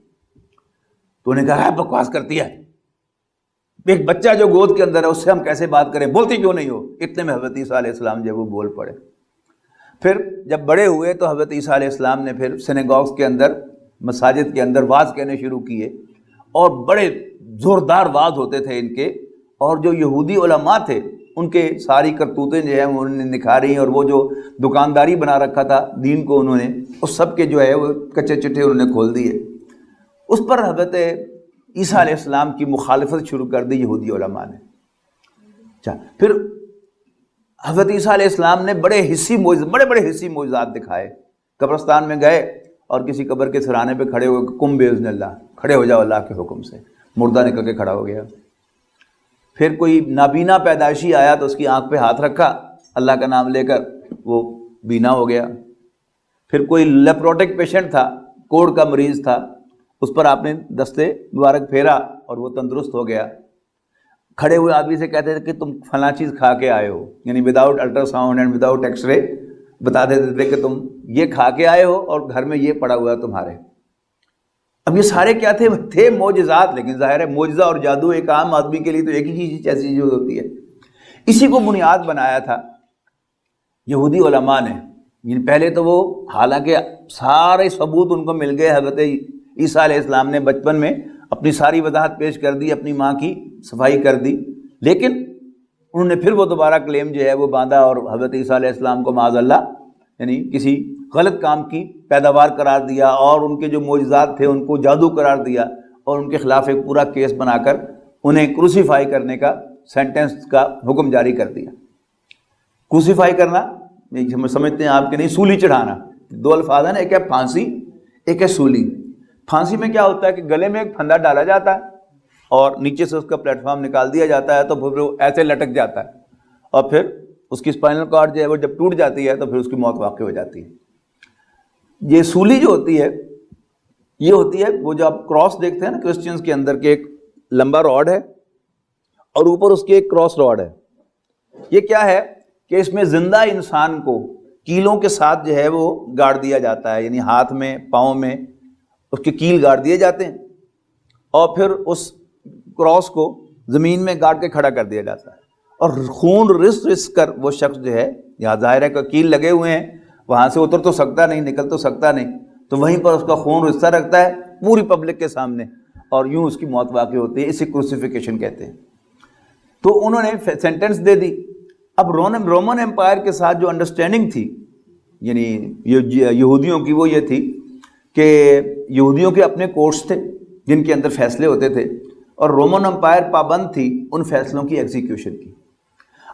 تو انہوں نے کہا ہے بکواس کرتی ہے، ایک بچہ جو گود کے اندر ہے اس سے ہم کیسے بات کریں، بولتی کیوں نہیں ہو. اتنے میں حضرت عیسیٰ علیہ السلام جب وہ بول پڑے. پھر جب بڑے ہوئے تو حضرت عیسیٰ علیہ السلام نے پھر سینیگوگز کے اندر، مساجد کے اندر واز کہنے شروع کیے، اور بڑے زوردار واز ہوتے تھے ان کے. اور جو یہودی علماء تھے ان کے ساری کرتوتیں جو ہیں انہوں نے نکھاری، اور وہ جو دکانداری بنا رکھا تھا دین کو انہوں نے، اس سب کے جو ہے وہ کچے چٹھے انہوں نے کھول دیے. اس پر حضرت عیسیٰ علیہ السلام کی مخالفت شروع کر دی یہودی علماء نے. اچھا، پھر حضرت عیسیٰ علیہ السلام نے بڑے بڑے حسی معجزات دکھائے. قبرستان میں گئے اور کسی قبر کے سرانے پہ کھڑے ہوئے، قم باذن اللہ، کھڑے ہو جاؤ اللہ کے حکم سے، مردہ نکل کے کھڑا ہو گیا. پھر کوئی نابینا پیدائشی آیا تو اس کی آنکھ پہ ہاتھ رکھا اللہ کا نام لے کر، وہ بینا ہو گیا. پھر کوئی لیپروٹک پیشنٹ تھا، کوڑ کا مریض تھا، اس پر آپ نے دستے مبارک پھیرا اور وہ تندرست ہو گیا. کھڑے ہوئے آدمی سے کہتے تھے کہ تم فلاں چیز کھا کے آئے ہو، یعنی without ultra sound and without X ray بتا دیتے تھے کہ تم یہ کھا کے آئے ہو اور گھر میں یہ پڑا ہوا ہے تمہارے. اب یہ سارے کیا تھے معجزات، لیکن ظاہر ہے معجزہ اور جادو ایک عام آدمی کے لیے تو ایک ہی چیز ایسی چیز ہوتی ہے. اسی کو بنیاد بنایا تھا یہودی علماء نے. پہلے تو وہ حالانکہ سارے ثبوت ان کو مل گئے، حضرت عیسیٰ علیہ السلام نے بچپن میں اپنی ساری وضاحت پیش کر دی، اپنی ماں کی صفائی کر دی، لیکن انہوں نے پھر وہ دوبارہ کلیم جو ہے وہ باندھا اور حضرت عیسیٰ علیہ السلام کو معاذ اللہ یعنی کسی غلط کام کی پیداوار قرار دیا، اور ان کے جو معجزات تھے ان کو جادو قرار دیا، اور ان کے خلاف ایک پورا کیس بنا کر انہیں کروسیفائی کرنے کا سینٹنس کا حکم جاری کر دیا. کروسیفائی کرنا ہم سمجھتے ہیں آپ کے نہیں، سولی چڑھانا. دو الفاظ ہیں نا، ایک ہے پھانسی، ایک ہے سولی. پھانسی میں کیا ہوتا ہے کہ گلے میں ایک پھندا ڈالا جاتا ہے اور نیچے سے اس کا پلیٹ فارم نکال دیا جاتا ہے، تو پھر وہ ایسے لٹک جاتا ہے، اور پھر اس کی اسپائنل کارڈ جو ہے وہ جب ٹوٹ جاتی ہے تو پھر اس کی موت واقع ہو جاتی ہے. یہ سولی جو ہوتی ہے یہ ہوتی ہے وہ جو آپ کراس دیکھتے ہیں نا کرسچنز کے اندر، کے ایک لمبا راڈ ہے اور اوپر اس کے ایک کراس راڈ ہے. یہ کیا ہے کہ اس میں زندہ انسان کو کیلوں کے ساتھ جو ہے وہ گاڑ دیا جاتا ہے، یعنی ہاتھ میں پاؤں میں اس کے کیل گاڑ دیے جاتے ہیں، اور پھر اس کراس کو زمین میں گاڑ کے کھڑا کر دیا جاتا ہے، اور خون رس رس کر وہ شخص جو ہے، یہاں ظاہر ہے کہ کیل لگے ہوئے ہیں، وہاں سے اتر تو سکتا نہیں، نکل تو سکتا نہیں، تو وہیں پر اس کا خون رستا رکھتا ہے پوری پبلک کے سامنے، اور یوں اس کی موت واقع ہوتی ہے. اسے کروسیفیکیشن کہتے ہیں. تو انہوں نے سینٹنس دے دی. اب رومن امپائر کے ساتھ جو انڈرسٹینڈنگ تھی یعنی یہودیوں کی، وہ یہ تھی کہ یہودیوں کے اپنے کورٹس تھے جن کے اندر فیصلے ہوتے تھے، اور رومن امپائر پابند تھی ان فیصلوں کی ایگزیکیوشن کی.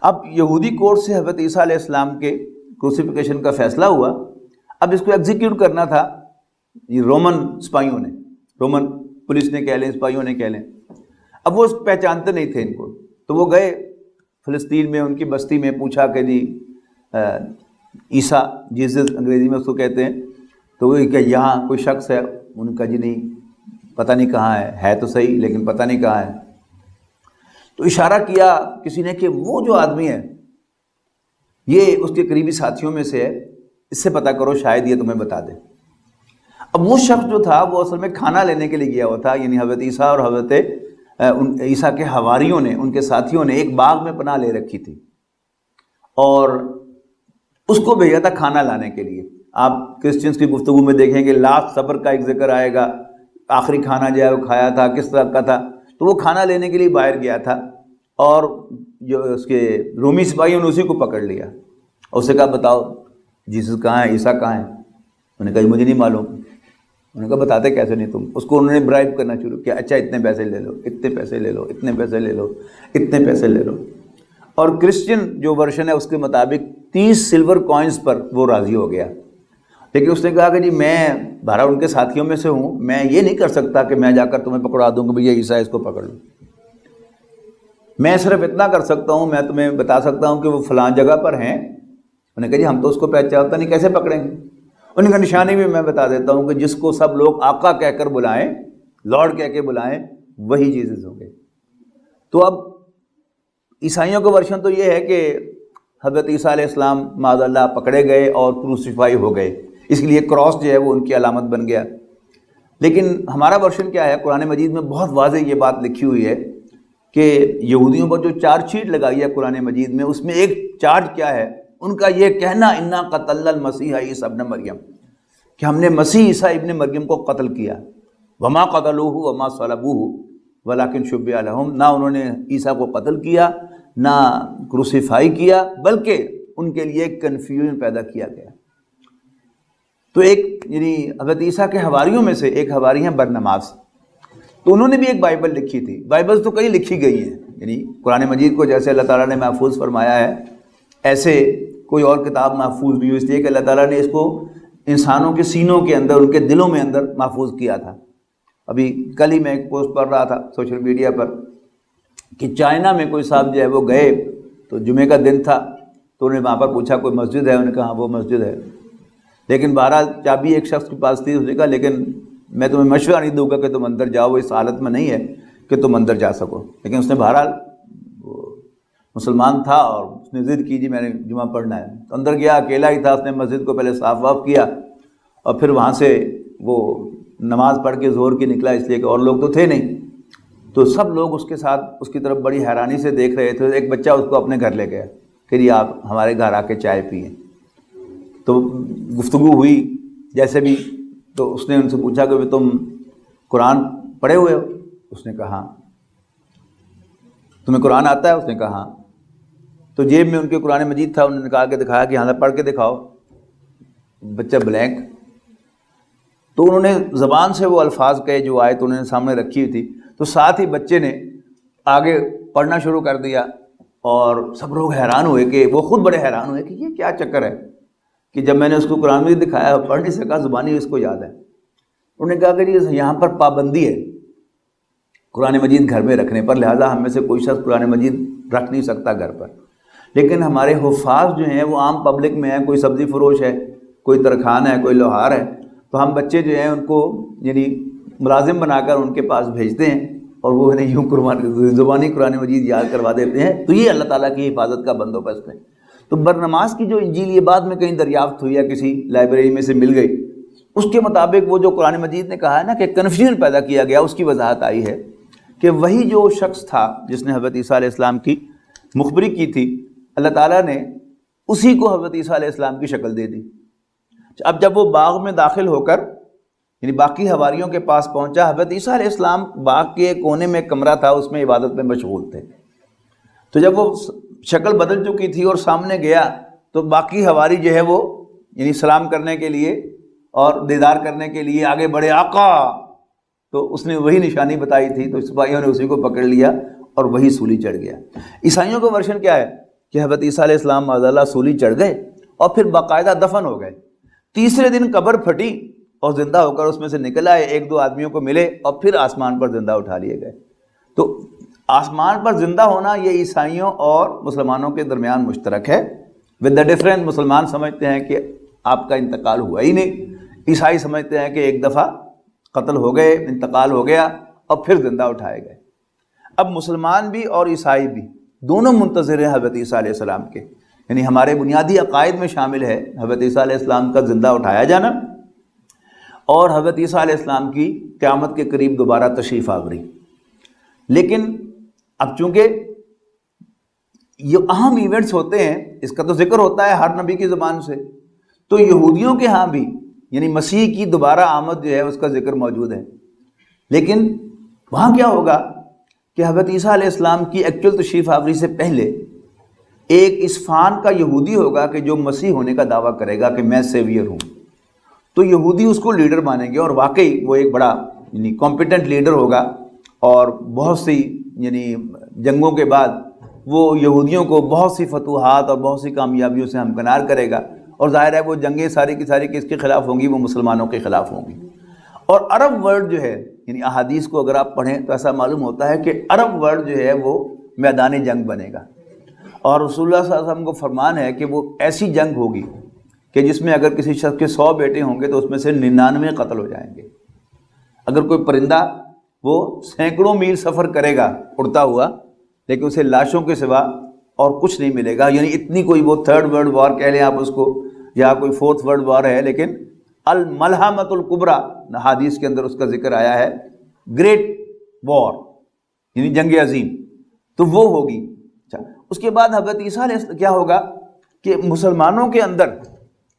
اب یہودی کورٹ سے حضرت عیسیٰ علیہ السلام کے کروسیفیکیشن کا فیصلہ ہوا، اب اس کو ایگزیکیوٹ کرنا تھا یہ رومن سپاہیوں نے، رومن پولیس نے کہہ لیں، سپاہیوں نے کہہ لیں. اب وہ پہچانتے نہیں تھے ان کو، تو وہ گئے فلسطین میں ان کی بستی میں، پوچھا کہ جی عیسیٰ، جیزس انگریزی میں اس کو کہتے ہیں، تو وہ کہ یہاں کوئی شخص ہے؟ ان کا جی نہیں پتہ نہیں کہاں ہے تو صحیح لیکن پتہ نہیں کہاں ہے. تو اشارہ کیا کسی نے کہ وہ جو آدمی ہے یہ اس کے قریبی ساتھیوں میں سے ہے، اس سے پتہ کرو شاید یہ تمہیں بتا دے. اب وہ شخص جو تھا وہ اصل میں کھانا لینے کے لیے گیا ہوا تھا، یعنی حضرت عیسیٰ اور حضرت عیسیٰ کے حواریوں نے، ان کے ساتھیوں نے ایک باغ میں پناہ لے رکھی تھی اور اس کو بھیجا تھا کھانا لانے کے لیے. آپ کرسچنس کی گفتگو میں دیکھیں گے لاسٹ سپر کا ایک ذکر آئے گا، آخری کھانا جو ہے وہ کھایا تھا، کس طرح کا تھا. تو وہ کھانا لینے کے لیے باہر گیا تھا، اور جو اس کے رومی سپاہیوں نے اسی کو پکڑ لیا اور اسے کہا بتاؤ جیسس کہاں ہے، عیسیٰ کہاں ہے؟ انہوں نے کہا مجھے نہیں معلوم. انہوں نے کہا بتاتے کیسے نہیں تم؟ اس کو انہوں نے برائب کرنا شروع کیا، اچھا اتنے پیسے لے لو، اتنے پیسے لے لو، اتنے پیسے لے لو، اتنے پیسے لے لو. اور کرسچن جو ورژن ہے اس کے مطابق 30 سلور کوائنز پر وہ راضی ہو گیا. لیکن اس نے کہا کہ جی میں بہرحال ان کے ساتھیوں میں سے ہوں، میں یہ نہیں کر سکتا کہ میں جا کر تمہیں پکڑا دوں کہ بھئی یہ عیسیٰ اس کو پکڑ لوں. میں صرف اتنا کر سکتا ہوں، میں تمہیں بتا سکتا ہوں کہ وہ فلاں جگہ پر ہیں. انہوں نے کہا جی ہم تو اس کو پہچانتا نہیں، کیسے پکڑیں گے؟ انہوں نے کہا نشانی بھی میں بتا دیتا ہوں کہ جس کو سب لوگ آقا کہہ کر بلائیں، لارڈ کہہ کے بلائیں، وہی جیزس ہوں گے. تو اب عیسائیوں کا ورشن تو یہ ہے کہ حضرت عیسیٰ علیہ السلام معاذ اللہ پکڑے گئے اور کروسیفائی ہو گئے، اس لیے کراس جو ہے وہ ان کی علامت بن گیا. لیکن ہمارا ورشن کیا ہے؟ قرآن مجید میں بہت واضح یہ بات لکھی ہوئی ہے کہ یہودیوں پر جو چارج شیٹ لگائی ہے قرآن مجید میں، اس میں ایک چارج کیا ہے ان کا؟ یہ کہنا انا قتلنا المسیح عیسی ابن مریم، کہ ہم نے مسیح عیسیٰ ابن مریم کو قتل کیا. وما قتلوہ وما صلبوہ ولکن شبہ لہم، نہ انہوں نے عیسیٰ کو قتل کیا نہ کروسیفائی کیا، بلکہ ان کے لیے ایک کنفیوژن پیدا کیا گیا. تو ایک یعنی حضرت عیسیٰ کے حواریوں میں سے ایک حواری ہیں برنماس، تو انہوں نے بھی ایک بائبل لکھی تھی. بائبل تو کئی لکھی گئی ہیں، یعنی قرآن مجید کو جیسے اللہ تعالیٰ نے محفوظ فرمایا ہے ایسے کوئی اور کتاب محفوظ نہیں ہوئی، اس لیے کہ اللہ تعالیٰ نے اس کو انسانوں کے سینوں کے اندر، ان کے دلوں میں اندر محفوظ کیا تھا. ابھی کل ہی میں ایک پوسٹ پڑھ رہا تھا سوشل میڈیا پر کہ چائنا میں کوئی صاحب جو ہے وہ گئے، تو جمعے کا دن تھا، تو انہوں نے وہاں پر پوچھا کوئی مسجد ہے؟ انہوں نے کہا ہاں وہ مسجد ہے. لیکن بہرحال چابی ایک شخص کے پاس تھی، اس نے کہا لیکن میں تمہیں مشورہ نہیں دوں گا کہ تم اندر جاؤ، اس حالت میں نہیں ہے کہ تم اندر جا سکو. لیکن اس نے بہرحال مسلمان تھا اور اس نے ضد کی جی میں نے جمعہ پڑھنا ہے. اندر گیا، اکیلا ہی تھا، اس نے مسجد کو پہلے صاف واف کیا اور پھر وہاں سے وہ نماز پڑھ کے زور کی نکلا اس لیے کہ اور لوگ تو تھے نہیں، تو سب لوگ اس کے ساتھ اس کی طرف بڑی حیرانی سے دیکھ رہے تھے۔ ایک بچہ اس کو اپنے گھر لے گیا کہ یہ آپ ہمارے گھر آ کے چائے پئیں۔ تو گفتگو ہوئی جیسے بھی، تو اس نے ان سے پوچھا کہ تم قرآن پڑھے ہوئے ہو؟ اس نے کہا ہاں۔ تمہیں قرآن آتا ہے؟ اس نے کہا ہاں۔ تو جیب میں ان کے قرآن مجید تھا، انہوں نے کہا کہ دکھایا کہ ہاں پڑھ کے دکھاؤ۔ بچہ بلینک۔ تو انہوں نے زبان سے وہ الفاظ کہے جو آیت انہوں نے سامنے رکھی ہوئی تھی، تو ساتھ ہی بچے نے آگے پڑھنا شروع کر دیا، اور سب لوگ حیران ہوئے، کہ وہ خود بڑے حیران ہوئے کہ یہ کیا چکر ہے کہ جب میں نے اس کو قرآن مجید دکھایا پڑھ نہیں سکا، زبانی اس کو یاد ہے۔ انہوں نے کہا کہ یہاں پر پابندی ہے قرآن مجید گھر میں رکھنے پر، لہٰذا ہم میں سے کوئی شخص قرآن مجید رکھ نہیں سکتا گھر پر، لیکن ہمارے حفاظ جو ہیں وہ عام پبلک میں ہیں، کوئی سبزی فروش ہے، کوئی ترخان ہے، کوئی لوہار ہے، تو ہم بچے جو ہیں ان کو یعنی ملازم بنا کر ان کے پاس بھیجتے ہیں، اور وہ انہیں یوں زبانی قرآن مجید یاد کروا دیتے ہیں۔ تو یہ اللہ تعالیٰ کی حفاظت کا بندوبست ہے۔ تو برنماس کی جو انجیل یہ بعد میں کہیں دریافت ہوئی ہے، کسی لائبریری میں سے مل گئی، اس کے مطابق وہ جو قرآن مجید نے کہا ہے نا کہ کنفیوژن پیدا کیا گیا، اس کی وضاحت آئی ہے کہ وہی جو شخص تھا جس نے حضرت عیسیٰ علیہ السلام کی مخبری کی تھی، اللہ تعالیٰ نے اسی کو حضرت عیسیٰ علیہ السلام کی شکل دے دی۔ اب جب وہ باغ میں داخل ہو کر یعنی باقی حواریوں کے پاس پہنچا، حضرت عیسیٰ علیہ السلام باغ کے کونے میں کمرہ تھا، اس میں عبادت میں مشغول تھے۔ تو جب وہ شکل بدل چکی تھی اور سامنے گیا، تو باقی حواری جو ہے وہ یعنی سلام کرنے کے لیے اور دیدار کرنے کے لیے آگے بڑھے، آقا، تو اس نے وہی نشانی بتائی تھی، تو سپاہیوں نے اسی کو پکڑ لیا اور وہی سولی چڑھ گیا۔ عیسائیوں کا ورژن کیا ہے کہ حضرت عیسیٰ علیہ السلام معاذ اللہ سولی چڑھ گئے اور پھر باقاعدہ دفن ہو گئے۔ تیسرے دن قبر پھٹی اور زندہ ہو کر اس میں سے نکل آئے، ایک دو آدمیوں کو ملے اور پھر آسمان پر زندہ اٹھا لیے گئے۔ تو آسمان پر زندہ ہونا یہ عیسائیوں اور مسلمانوں کے درمیان مشترک ہے، ود دا ڈفرینس مسلمان سمجھتے ہیں کہ آپ کا انتقال ہوا ہی نہیں، عیسائی سمجھتے ہیں کہ ایک دفعہ قتل ہو گئے، انتقال ہو گیا اور پھر زندہ اٹھائے گئے۔ اب مسلمان بھی اور عیسائی بھی دونوں منتظر ہیں حضرت عیسیٰ علیہ السلام کے، یعنی ہمارے بنیادی عقائد میں شامل ہے حضرت عیسیٰ علیہ السلام کا زندہ اٹھایا جانا اور حضرت عیسیٰ علیہ السلام کی قیامت کے قریب دوبارہ تشریف آوری۔ لیکن اب چونکہ یہ اہم ایونٹس ہوتے ہیں، اس کا تو ذکر ہوتا ہے ہر نبی کی زبان سے، تو یہودیوں کے ہاں بھی یعنی مسیح کی دوبارہ آمد جو ہے اس کا ذکر موجود ہے، لیکن وہاں کیا ہوگا کہ حضرت عیسیٰ علیہ السلام کی ایکچوئل تشریف آوری سے پہلے ایک اصفہان کا یہودی ہوگا کہ جو مسیح ہونے کا دعویٰ کرے گا کہ میں سیویئر ہوں، تو یہودی اس کو لیڈر مانیں گے، اور واقعی وہ ایک بڑا یعنی کمپیٹنٹ لیڈر ہوگا، اور بہت سی یعنی جنگوں کے بعد وہ یہودیوں کو بہت سی فتوحات اور بہت سی کامیابیوں سے ہمکنار کرے گا، اور ظاہر ہے وہ جنگیں ساری کی ساری کس کے خلاف ہوں گی؟ وہ مسلمانوں کے خلاف ہوں گی۔ اور عرب ورلڈ جو ہے یعنی احادیث کو اگر آپ پڑھیں تو ایسا معلوم ہوتا ہے کہ عرب ورلڈ جو ہے وہ میدان جنگ بنے گا، اور رسول اللہ صلی اللہ علیہ وسلم کو فرمان ہے کہ وہ ایسی جنگ ہوگی کہ جس میں اگر کسی شخص کے 100 بیٹے ہوں گے تو اس میں سے 99 قتل ہو جائیں گے۔ اگر کوئی پرندہ وہ سینکڑوں میل سفر کرے گا اڑتا ہوا، لیکن اسے لاشوں کے سوا اور کچھ نہیں ملے گا، یعنی اتنی کوئی وہ 3rd ورلڈ وار کہہ لیں آپ اس کو، یا کوئی 4th ورلڈ وار ہے، لیکن الملحمۃ الکبریٰ حدیث کے اندر اس کا ذکر آیا ہے، گریٹ وار یعنی جنگ عظیم، تو وہ ہوگی۔ اچھا، اس کے بعد حضرت عیسیٰ علیہ کیا ہوگا کہ مسلمانوں کے اندر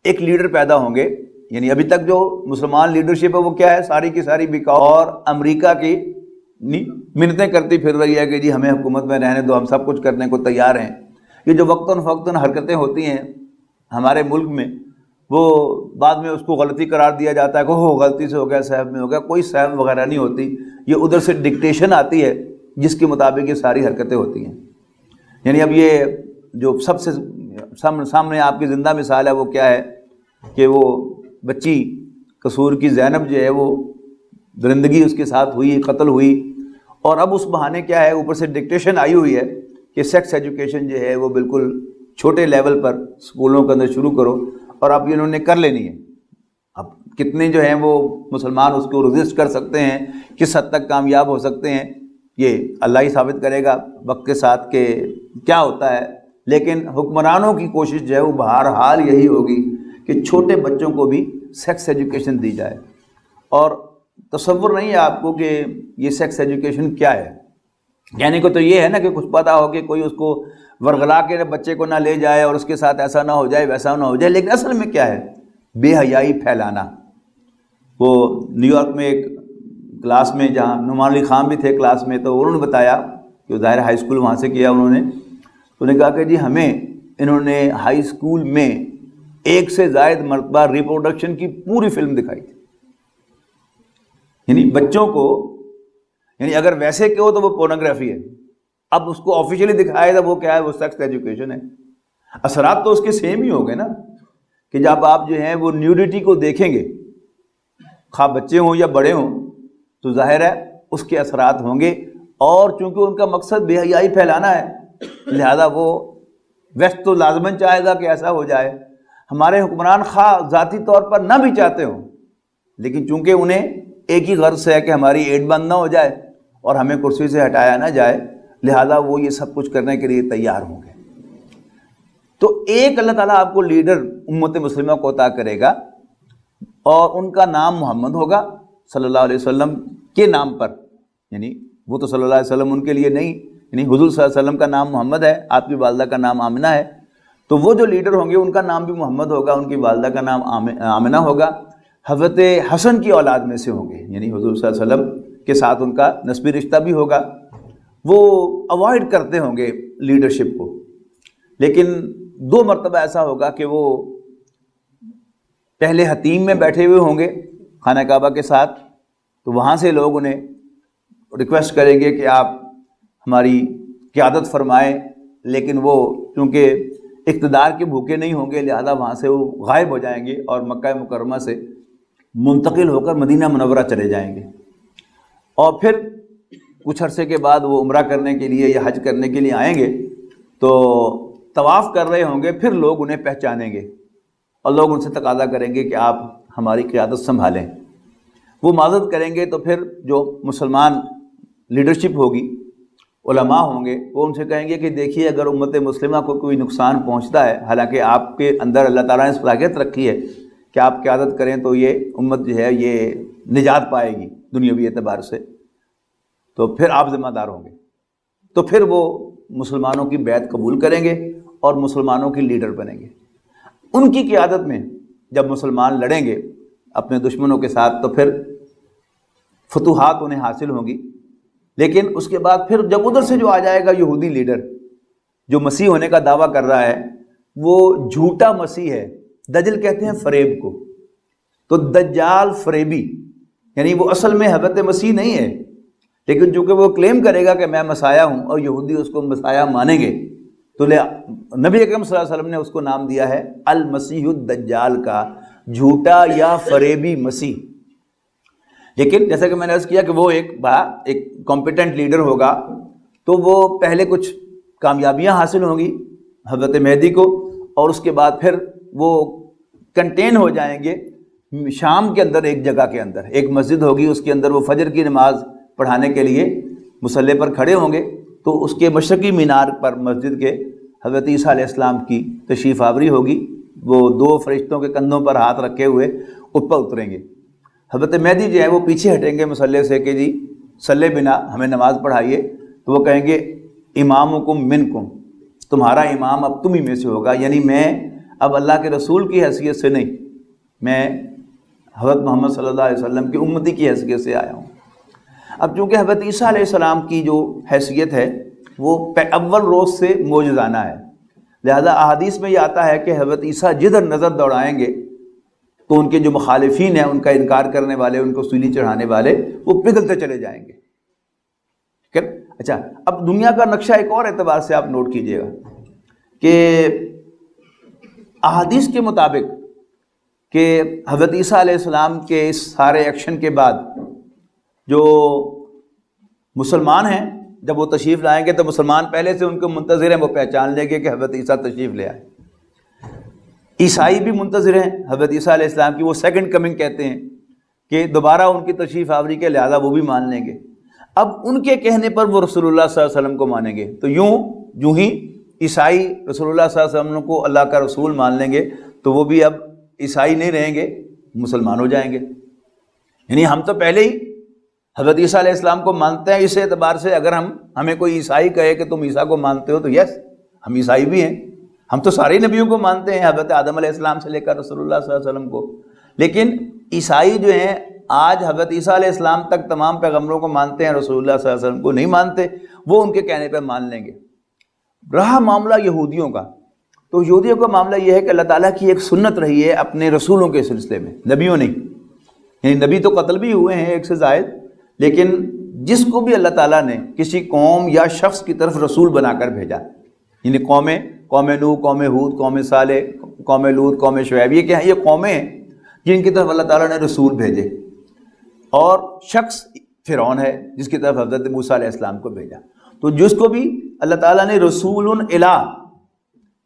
ایک لیڈر پیدا ہوں گے، یعنی ابھی تک جو مسلمان لیڈرشپ ہے وہ کیا ہے؟ ساری کی ساری بیکار اور امریکہ کی منتیں کرتی پھر رہی ہے کہ جی ہمیں حکومت میں رہنے دو، ہم سب کچھ کرنے کو تیار ہیں۔ یہ جو وقتاً فوقتاً حرکتیں ہوتی ہیں ہمارے ملک میں، وہ بعد میں اس کو غلطی قرار دیا جاتا ہے کہ ہو غلطی سے ہو گیا، صحب میں ہو گیا، کوئی صحب وغیرہ نہیں ہوتی، یہ ادھر سے ڈکٹیشن آتی ہے جس کے مطابق یہ ساری حرکتیں ہوتی ہیں۔ یعنی اب یہ جو سب سے سامنے آپ کی زندہ مثال ہے وہ کیا ہے کہ وہ بچی قصور کی زینب جو ہے وہ درندگی اس کے ساتھ ہوئی، قتل ہوئی، اور اب اس بہانے کیا ہے، اوپر سے ڈکٹیشن آئی ہوئی ہے کہ سیکس ایجوکیشن جو ہے وہ بالکل چھوٹے لیول پر اسکولوں کے اندر شروع کرو، اور اب انہوں نے کر لینی ہے۔ اب کتنے جو ہیں وہ مسلمان اس کو رزسٹ کر سکتے ہیں، کس حد تک کامیاب ہو سکتے ہیں، یہ اللہ ہی ثابت کرے گا وقت کے ساتھ کہ کیا ہوتا ہے۔ لیکن حکمرانوں کی کوشش جو ہے وہ بہرحال یہی ہوگی کہ چھوٹے بچوں کو بھی سیکس ایجوکیشن دی جائے، اور تصور نہیں ہے آپ کو کہ یہ سیکس ایجوکیشن کیا ہے. یعنی کہ تو یہ ہے نا کہ کچھ پتہ ہو کہ کوئی اس کو ورغلا کے بچے کو نہ لے جائے اور اس کے ساتھ ایسا نہ ہو جائے ویسا نہ ہو جائے، لیکن اصل میں کیا ہے؟ بے حیائی پھیلانا. وہ نیو یارک میں ایک کلاس میں جہاں نعمان علی خان بھی تھے کلاس میں، تو انہوں نے بتایا کہ ظاہر ہائی اسکول وہاں سے کیا انہوں نے کہا کہ جی ہمیں انہوں نے ہائی اسکول میں 1 سے زائد مرتبہ ریپروڈکشن کی پوری فلم دکھائی تھی. یعنی بچوں کو، یعنی اگر ویسے کہ ہو تو وہ پورنوگرافی ہے، اب اس کو آفیشیلی دکھایا تھا وہ کیا ہے؟ وہ سیکس ایجوکیشن ہے. اثرات تو اس کے سیم ہی ہو گئے نا، کہ جب آپ جو ہیں وہ نیوڈیٹی کو دیکھیں گے، خواہ بچے ہوں یا بڑے ہوں، تو ظاہر ہے اس کے اثرات ہوں گے. اور چونکہ ان کا مقصد بے حیائی پھیلانا ہے، لہذا وہ ویسٹ تو لازماً چاہے گا کہ ایسا ہو جائے. ہمارے حکمران خواہ ذاتی طور پر نہ بھی چاہتے ہوں، لیکن چونکہ انہیں ایک ہی غرض ہے کہ ہماری ایڈ بند نہ ہو جائے اور ہمیں کرسی سے ہٹایا نہ جائے، لہذا وہ یہ سب کچھ کرنے کے لیے تیار ہوں گے. تو ایک اللہ تعالیٰ آپ کو لیڈر امت مسلمہ کو عطا کرے گا، اور ان کا نام محمد ہوگا صلی اللہ علیہ وسلم کے نام پر. یعنی وہ تو صلی اللہ علیہ وسلم ان کے لیے نہیں، یعنی حضور صلی اللہ علیہ وسلم کا نام محمد ہے، آپ کی والدہ کا نام آمنہ ہے، تو وہ جو لیڈر ہوں گے ان کا نام بھی محمد ہوگا، ان کی والدہ کا نام آمنہ ہوگا. حضرت حسن کی اولاد میں سے ہوں گے، یعنی حضور صلی اللہ علیہ وسلم کے ساتھ ان کا نسبی رشتہ بھی ہوگا. وہ اوائڈ کرتے ہوں گے لیڈرشپ کو، لیکن 2 مرتبہ ایسا ہوگا کہ وہ پہلے حتیم میں بیٹھے ہوئے ہوں گے خانہ کعبہ کے ساتھ، تو وہاں سے لوگ انہیں ریکویسٹ کریں گے کہ آپ ہماری قیادت فرمائیں، لیکن وہ چونکہ اقتدار کے بھوکے نہیں ہوں گے، لہذا وہاں سے وہ غائب ہو جائیں گے اور مکہ مکرمہ سے منتقل ہو کر مدینہ منورہ چلے جائیں گے. اور پھر کچھ عرصے کے بعد وہ عمرہ کرنے کے لیے یا حج کرنے کے لیے آئیں گے، تو طواف کر رہے ہوں گے، پھر لوگ انہیں پہچانیں گے اور لوگ ان سے تقاضا کریں گے کہ آپ ہماری قیادت سنبھالیں. وہ معذرت کریں گے، تو پھر جو مسلمان لیڈرشپ ہوگی، علماء ہوں گے، وہ ان سے کہیں گے کہ دیکھیے اگر امت مسلمہ کو کوئی نقصان پہنچتا ہے، حالانکہ آپ کے اندر اللہ تعالیٰ نے صلاحیت رکھی ہے کہ آپ قیادت کریں، تو یہ امت جو ہے یہ نجات پائے گی دنیاوی اعتبار سے، تو پھر آپ ذمہ دار ہوں گے. تو پھر وہ مسلمانوں کی بیعت قبول کریں گے اور مسلمانوں کی لیڈر بنیں گے. ان کی قیادت میں جب مسلمان لڑیں گے اپنے دشمنوں کے ساتھ، تو پھر فتوحات انہیں حاصل ہوں گی. لیکن اس کے بعد پھر جب ادھر سے جو آ جائے گا یہودی لیڈر جو مسیح ہونے کا دعویٰ کر رہا ہے، وہ جھوٹا مسیح ہے. دجل کہتے ہیں فریب کو، تو دجال فریبی، یعنی وہ اصل میں حضرت مسیح نہیں ہے، لیکن چونکہ وہ کلیم کرے گا کہ میں مسیح ہوں اور یہودی اس کو مسیح مانیں گے، تو نبی اکرم صلی اللہ علیہ وسلم نے اس کو نام دیا ہے المسیح الدجال کا، جھوٹا یا فریبی مسیح. لیکن جیسا کہ میں نے عرض کیا کہ وہ ایک کمپیٹنٹ لیڈر ہوگا، تو وہ پہلے کچھ کامیابیاں حاصل ہوں گی حضرت مہدی کو، اور اس کے بعد پھر وہ کنٹین ہو جائیں گے شام کے اندر. ایک جگہ کے اندر ایک مسجد ہوگی، اس کے اندر وہ فجر کی نماز پڑھانے کے لیے مصلی پر کھڑے ہوں گے، تو اس کے مشرقی مینار پر مسجد کے حضرت عیسیٰ علیہ السلام کی تشریف آوری ہوگی. وہ 2 فرشتوں کے کندھوں پر ہاتھ رکھے ہوئے اوپر اتریں گے. حضرت مہدی جو ہے وہ پیچھے ہٹیں گے مصلی سے کہ جی صلی بنا، ہمیں نماز پڑھائیے. تو وہ کہیں گے امامکم منکم، تمہارا امام اب تم ہی میں سے ہوگا، یعنی میں اب اللہ کے رسول کی حیثیت سے نہیں، میں حضرت محمد صلی اللہ علیہ وسلم کی امتی کی حیثیت سے آیا ہوں. اب چونکہ حضرت عیسیٰ علیہ السلام کی جو حیثیت ہے وہ اول روز سے معجزانہ ہے، لہذا احادیث میں یہ آتا ہے کہ حضرت عیسیٰ جدھر نظر دوڑائیں گے تو ان کے جو مخالفین ہیں، ان کا انکار کرنے والے، ان کو سولی چڑھانے والے، وہ پگھلتے چلے جائیں گے. ٹھیک ہے. اچھا، اب دنیا کا نقشہ ایک اور اعتبار سے آپ نوٹ کیجئے گا کہ احادیث کے مطابق کہ حضرت عیسیٰ علیہ السلام کے اس سارے ایکشن کے بعد جو مسلمان ہیں جب وہ تشریف لائیں گے تو مسلمان پہلے سے ان کو منتظر ہیں، وہ پہچان لیں گے کہ حضرت عیسیٰ تشریف لے آئے. عیسائی بھی منتظر ہیں حضرت عیسیٰ علیہ السلام کی، وہ سیکنڈ کمنگ کہتے ہیں کہ دوبارہ ان کی تشریف آوری کے لہذا وہ بھی مان لیں گے. اب ان کے کہنے پر وہ رسول اللہ صلی اللہ علیہ وسلم کو مانیں گے. تو یوں ہی عیسائی رسول اللہ صلی اللہ علیہ وسلم کو اللہ کا رسول مان لیں گے تو وہ بھی اب عیسائی نہیں رہیں گے، مسلمان ہو جائیں گے. یعنی ہم تو پہلے ہی حضرت عیسیٰ علیہ السلام کو مانتے ہیں. اس اعتبار سے اگر ہمیں کوئی عیسائی کہے کہ تم عیسیٰ کو مانتے ہو تو یس، ہم عیسائی بھی ہیں. ہم تو سارے نبیوں کو مانتے ہیں، حضرت آدم علیہ السلام سے لے کر رسول اللہ صلی اللہ علیہ وسلم کو. لیکن عیسائی جو ہیں آج حضرت عیسیٰ علیہ السلام تک تمام پیغمبروں کو مانتے ہیں، رسول اللہ صلی اللہ علیہ وسلم کو نہیں مانتے. وہ ان کے کہنے پہ مان لیں گے. رہا معاملہ یہودیوں کا، تو یہودیوں کا معاملہ یہ ہے کہ اللہ تعالیٰ کی ایک سنت رہی ہے اپنے رسولوں کے سلسلے میں، نبیوں نہیں. یعنی نبی تو قتل بھی ہوئے ہیں ایک سے زائد، لیکن جس کو بھی اللہ تعالیٰ نے کسی قوم یا شخص کی طرف رسول بنا کر بھیجا، یعنی قوم نوح، قوم ہود، قوم صالح، قوم لوط، قوم شعیب، یہ کیا ہیں؟ یہ قومیں ہیں جن کی طرف اللہ تعالیٰ نے رسول بھیجے. اور شخص فرعون ہے جس کی طرف حضرت موسیٰ علیہ السلام کو بھیجا. تو جس کو بھی اللہ تعالیٰ نے رسول الی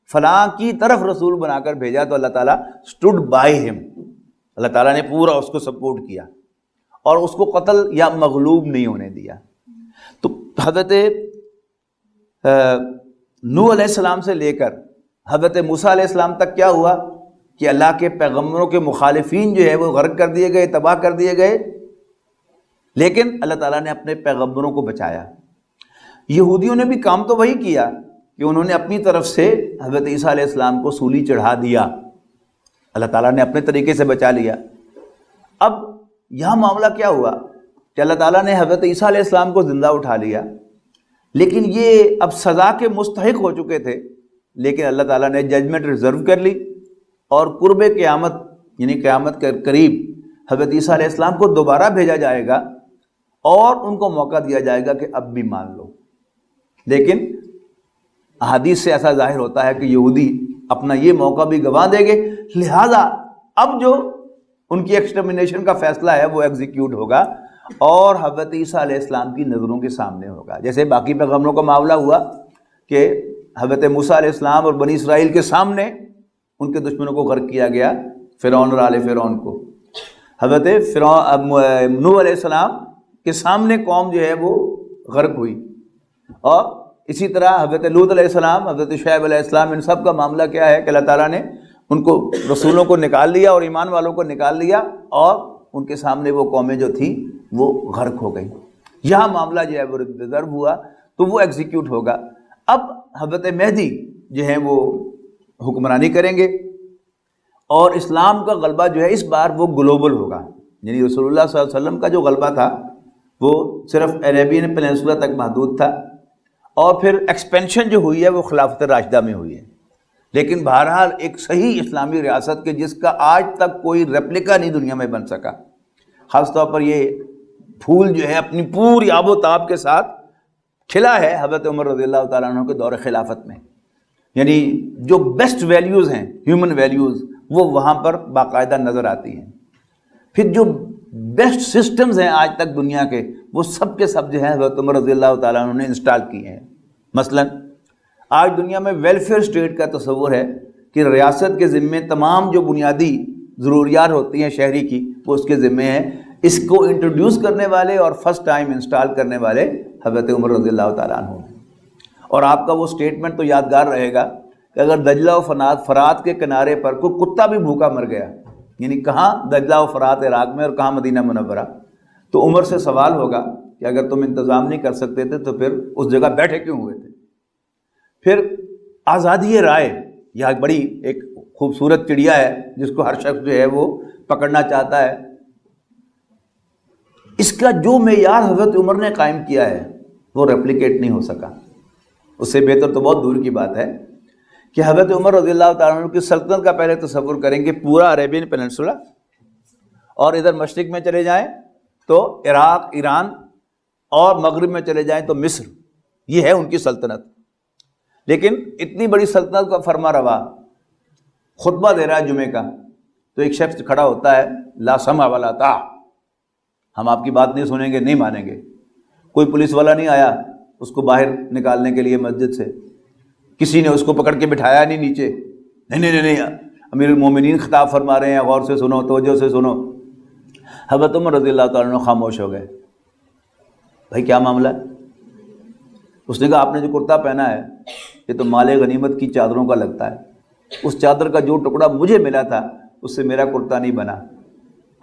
فلاں کی طرف رسول بنا کر بھیجا تو اللہ تعالیٰ اسٹوڈ بائی ہم، اللہ تعالیٰ نے پورا اس کو سپورٹ کیا اور اس کو قتل یا مغلوب نہیں ہونے دیا. تو حضرت نوح علیہ السلام سے لے کر حضرت موسیٰ علیہ السلام تک کیا ہوا کہ اللہ کے پیغمبروں کے مخالفین جو ہے وہ غرق کر دیے گئے، تباہ کر دیے گئے، لیکن اللہ تعالیٰ نے اپنے پیغمبروں کو بچایا. یہودیوں نے بھی کام تو وہی کیا کہ انہوں نے اپنی طرف سے حضرت عیسیٰ علیہ السلام کو سولی چڑھا دیا، اللہ تعالیٰ نے اپنے طریقے سے بچا لیا. اب یہاں معاملہ کیا ہوا کہ اللہ تعالیٰ نے حضرت عیسیٰ علیہ السلام کو زندہ اٹھا لیا، لیکن یہ اب سزا کے مستحق ہو چکے تھے، لیکن اللہ تعالیٰ نے ججمنٹ ریزرو کر لی اور قرب قیامت یعنی قیامت کے قریب حضرت عیسیٰ علیہ السلام کو دوبارہ بھیجا جائے گا اور ان کو موقع دیا جائے گا کہ اب بھی مان لو. لیکن احادیث سے ایسا ظاہر ہوتا ہے کہ یہودی اپنا یہ موقع بھی گنوا دیں گے، لہذا اب جو ان کی ایکسٹرمنیشن کا فیصلہ ہے وہ ایگزیکیوٹ ہوگا اور حضرت عیسیٰ علیہ السلام کی نظروں کے سامنے ہوگا. جیسے باقی پیغمبروں کا معاملہ ہوا کہ حضرت موسیٰ علیہ السلام اور بنی اسرائیل کے سامنے ان کے دشمنوں کو غرق کیا گیا، فرعون اور آل فرعون کو. حضرت نوح علیہ السلام کے سامنے قوم جو ہے وہ غرق ہوئی، اور اسی طرح حضرت لوط علیہ السلام، حضرت شعیب علیہ السلام، ان سب کا معاملہ کیا ہے کہ اللہ تعالیٰ نے ان کو رسولوں کو نکال لیا اور ایمان والوں کو نکال لیا اور ان کے سامنے وہ قومیں جو تھیں وہ غرق ہو گئیں. یہاں معاملہ جو ہے وہ ریزرو ہوا تو وہ ایگزیکیوٹ ہوگا. اب حضرت مہدی جو ہیں وہ حکمرانی کریں گے اور اسلام کا غلبہ جو ہے اس بار وہ گلوبل ہوگا. یعنی رسول اللہ صلی اللہ علیہ وسلم کا جو غلبہ تھا وہ صرف عربین پیننسولا تک محدود تھا، اور پھر ایکسپینشن جو ہوئی ہے وہ خلافت راشدہ میں ہوئی ہے. لیکن بہرحال ایک صحیح اسلامی ریاست کے جس کا آج تک کوئی ریپلیکا نہیں دنیا میں بن سکا. خاص طور پر یہ پھول جو ہے اپنی پوری آب و تاب کے ساتھ کھلا ہے حضرت عمر رضی اللہ تعالیٰ عنہ کے دور خلافت میں. یعنی جو بیسٹ ویلیوز ہیں، ہیومن ویلیوز، وہ وہاں پر باقاعدہ نظر آتی ہیں. پھر جو بیسٹ سسٹمز ہیں آج تک دنیا کے، وہ سب کے سب جو ہیں حضرت عمر رضی اللہ تعالیٰ عنہ نے انسٹال کیے ہیں. مثلا آج دنیا میں ویلفیئر اسٹیٹ کا تصور ہے کہ ریاست کے ذمے تمام جو بنیادی ضروریات ہوتی ہیں شہری کی وہ اس کے ذمے ہیں. اس کو انٹروڈیوس کرنے والے اور فرسٹ ٹائم انسٹال کرنے والے حضرت عمر رضی اللہ تعالیٰ عنہ ہیں. اور آپ کا وہ سٹیٹمنٹ تو یادگار رہے گا کہ اگر دجلہ و فرات کے کنارے پر کوئی کتا بھی بھوکا مر گیا، یعنی کہاں دجلہ و فرات عراق میں اور کہاں مدینہ منورہ، تو عمر سے سوال ہوگا کہ اگر تم انتظام نہیں کر سکتے تھے تو پھر اس جگہ بیٹھے کیوں ہوئے تھے. پھر آزادی رائے، یہ بڑی ایک خوبصورت چڑیا ہے جس کو ہر شخص جو ہے وہ پکڑنا چاہتا ہے. اس کا جو معیار حضرت عمر نے قائم کیا ہے وہ ریپلیکیٹ نہیں ہو سکا. اس سے بہتر تو بہت دور کی بات ہے کہ حضرت عمر رضی اللہ تعالیٰ عنہ کی سلطنت کا پہلے تصور کریں کہ پورا عربین پیننسولا، اور ادھر مشرق میں چلے جائیں تو عراق، ایران، اور مغرب میں چلے جائیں تو مصر. یہ ہے ان کی سلطنت. لیکن اتنی بڑی سلطنت کا فرما روا خطبہ دے رہا ہے جمعے کا، تو ایک شخص کھڑا ہوتا ہے، لا سمع ولا طاع، ہم آپ کی بات نہیں سنیں گے، نہیں مانیں گے. کوئی پولیس والا نہیں آیا اس کو باہر نکالنے کے لیے مسجد سے، کسی نے اس کو پکڑ کے بٹھایا نہیں نیچے، نہیں امیر المومنین خطاب فرما رہے ہیں، غور سے سنو، توجہ سے سنو. حضرت عمر رضی اللہ تعالیٰ عنہ خاموش ہو گئے. بھائی کیا معاملہ ہے؟ اس نے کہا آپ نے جو کرتا پہنا ہے یہ تو مال غنیمت کی چادروں کا لگتا ہے، اس چادر کا جو ٹکڑا مجھے ملا تھا اس سے میرا کرتا نہیں بنا.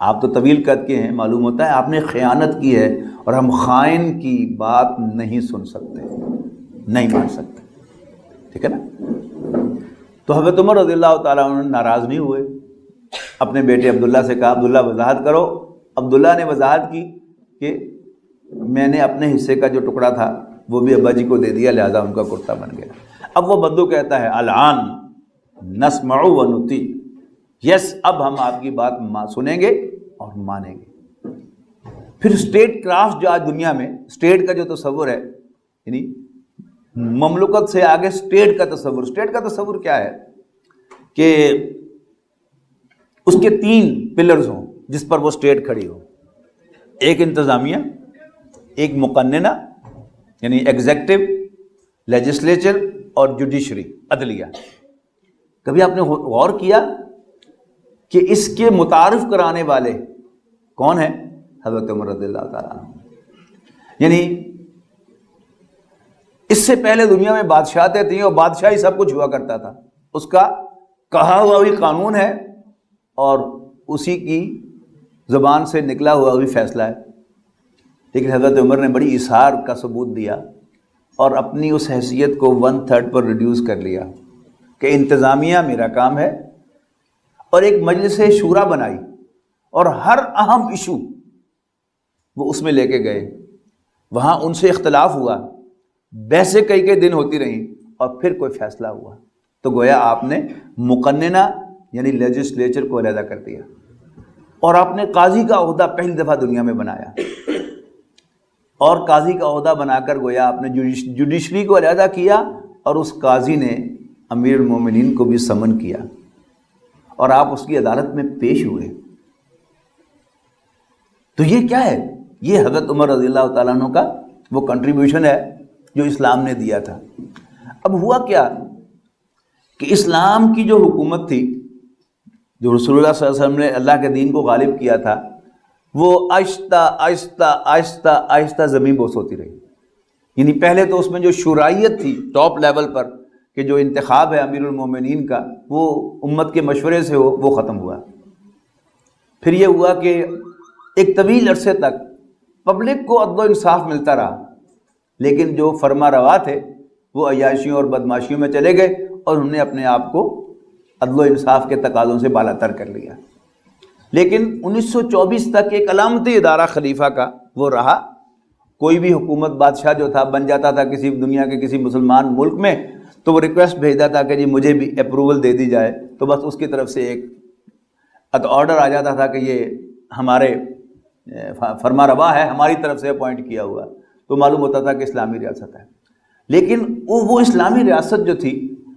آپ تو طویل قد کے ہیں، معلوم ہوتا ہے آپ نے خیانت کی ہے، اور ہم خائن کی بات نہیں سن سکتے، نہیں مان سکتے، ٹھیک ہے نا؟ تو حضرت عمر رضی اللہ تعالیٰ عنہ ناراض نہیں ہوئے، اپنے بیٹے عبداللہ سے کہا عبداللہ وضاحت کرو۔ عبداللہ نے وضاحت کی کہ میں نے اپنے حصے کا جو ٹکڑا تھا وہ بھی ابا جی کو دے دیا، لہذا ان کا کرتا بن گیا۔ اب وہ بدو کہتا ہے الان نسمع و نطیع، یس اب ہم آپ کی بات سنیں گے اور مانیں گے۔ پھر اسٹیٹ کرافٹ جو آج دنیا میں اسٹیٹ کا جو تصور ہے، یعنی مملکت سے آگے اسٹیٹ کا تصور، اسٹیٹ کا تصور کیا ہے کہ اس کے 3 پلرز ہوں جس پر وہ اسٹیٹ کھڑی ہو، ایک انتظامیہ، ایک مقننہ یعنی ایگزیکٹو، لیجسلیچر اور جوڈیشری عدلیہ۔ کبھی آپ نے غور کیا کہ اس کے متعارف کرانے والے کون ہیں؟ حضرت عمر رضی اللہ تعالیٰ عنہ۔ یعنی اس سے پہلے دنیا میں بادشاہتیں تھیں اور بادشاہی سب کچھ ہوا کرتا تھا، اس کا کہا ہوا بھی قانون ہے اور اسی کی زبان سے نکلا ہوا بھی فیصلہ ہے۔ لیکن حضرت عمر نے بڑی اصرار کا ثبوت دیا اور اپنی اس حیثیت کو 1/3 پر ریڈیوس کر لیا کہ انتظامیہ میرا کام ہے، اور ایک مجلس شورا بنائی اور ہر اہم ایشو وہ اس میں لے کے گئے۔ وہاں ان سے اختلاف ہوا، بحثیں کئی دن ہوتی رہیں اور پھر کوئی فیصلہ ہوا، تو گویا آپ نے مقننہ یعنی لیجسلیچر کو علیحدہ کر دیا، اور آپ نے قاضی کا عہدہ پہلی دفعہ دنیا میں بنایا، اور قاضی کا عہدہ بنا کر گویا آپ نے جوڈیشری کو علیحدہ کیا، اور اس قاضی نے امیر المومنین کو بھی سمن کیا اور آپ اس کی عدالت میں پیش ہوئے۔ تو یہ کیا ہے؟ یہ حضرت عمر رضی اللہ تعالیٰ عنہ کا وہ کنٹریبیوشن ہے جو اسلام نے دیا تھا۔ اب ہوا کیا کہ اسلام کی جو حکومت تھی، جو رسول اللہ صلی اللہ علیہ وسلم نے اللہ کے دین کو غالب کیا تھا، وہ آہستہ آہستہ آہستہ آہستہ زمین بوس ہوتی رہی۔ یعنی پہلے تو اس میں جو شورائیت تھی ٹاپ لیول پر کہ جو انتخاب ہے امیر المومنین کا وہ امت کے مشورے سے ہو، وہ ختم ہوا۔ پھر یہ ہوا کہ ایک طویل عرصے تک پبلک کو عدل و انصاف ملتا رہا، لیکن جو فرما روا تھے وہ عیاشیوں اور بدماشیوں میں چلے گئے اور انہوں نے اپنے آپ کو عدل و انصاف کے تقاضوں سے بالا تر کر لیا۔ لیکن 1924 تک ایک علامتی ادارہ خلیفہ کا وہ رہا۔ کوئی بھی حکومت بادشاہ جو تھا بن جاتا تھا کسی دنیا کے کسی مسلمان ملک میں، تو وہ ریکویسٹ بھیجتا تھا کہ جی مجھے بھی اپروول دے دی جائے، تو بس اس کی طرف سے ایک آرڈر آ جاتا تھا کہ یہ ہمارے فرما روا ہے، ہماری طرف سے اپوائنٹ کیا ہوا، تو معلوم ہوتا تھا کہ اسلامی ریاست ہے۔ لیکن وہ اسلامی ریاست جو تھی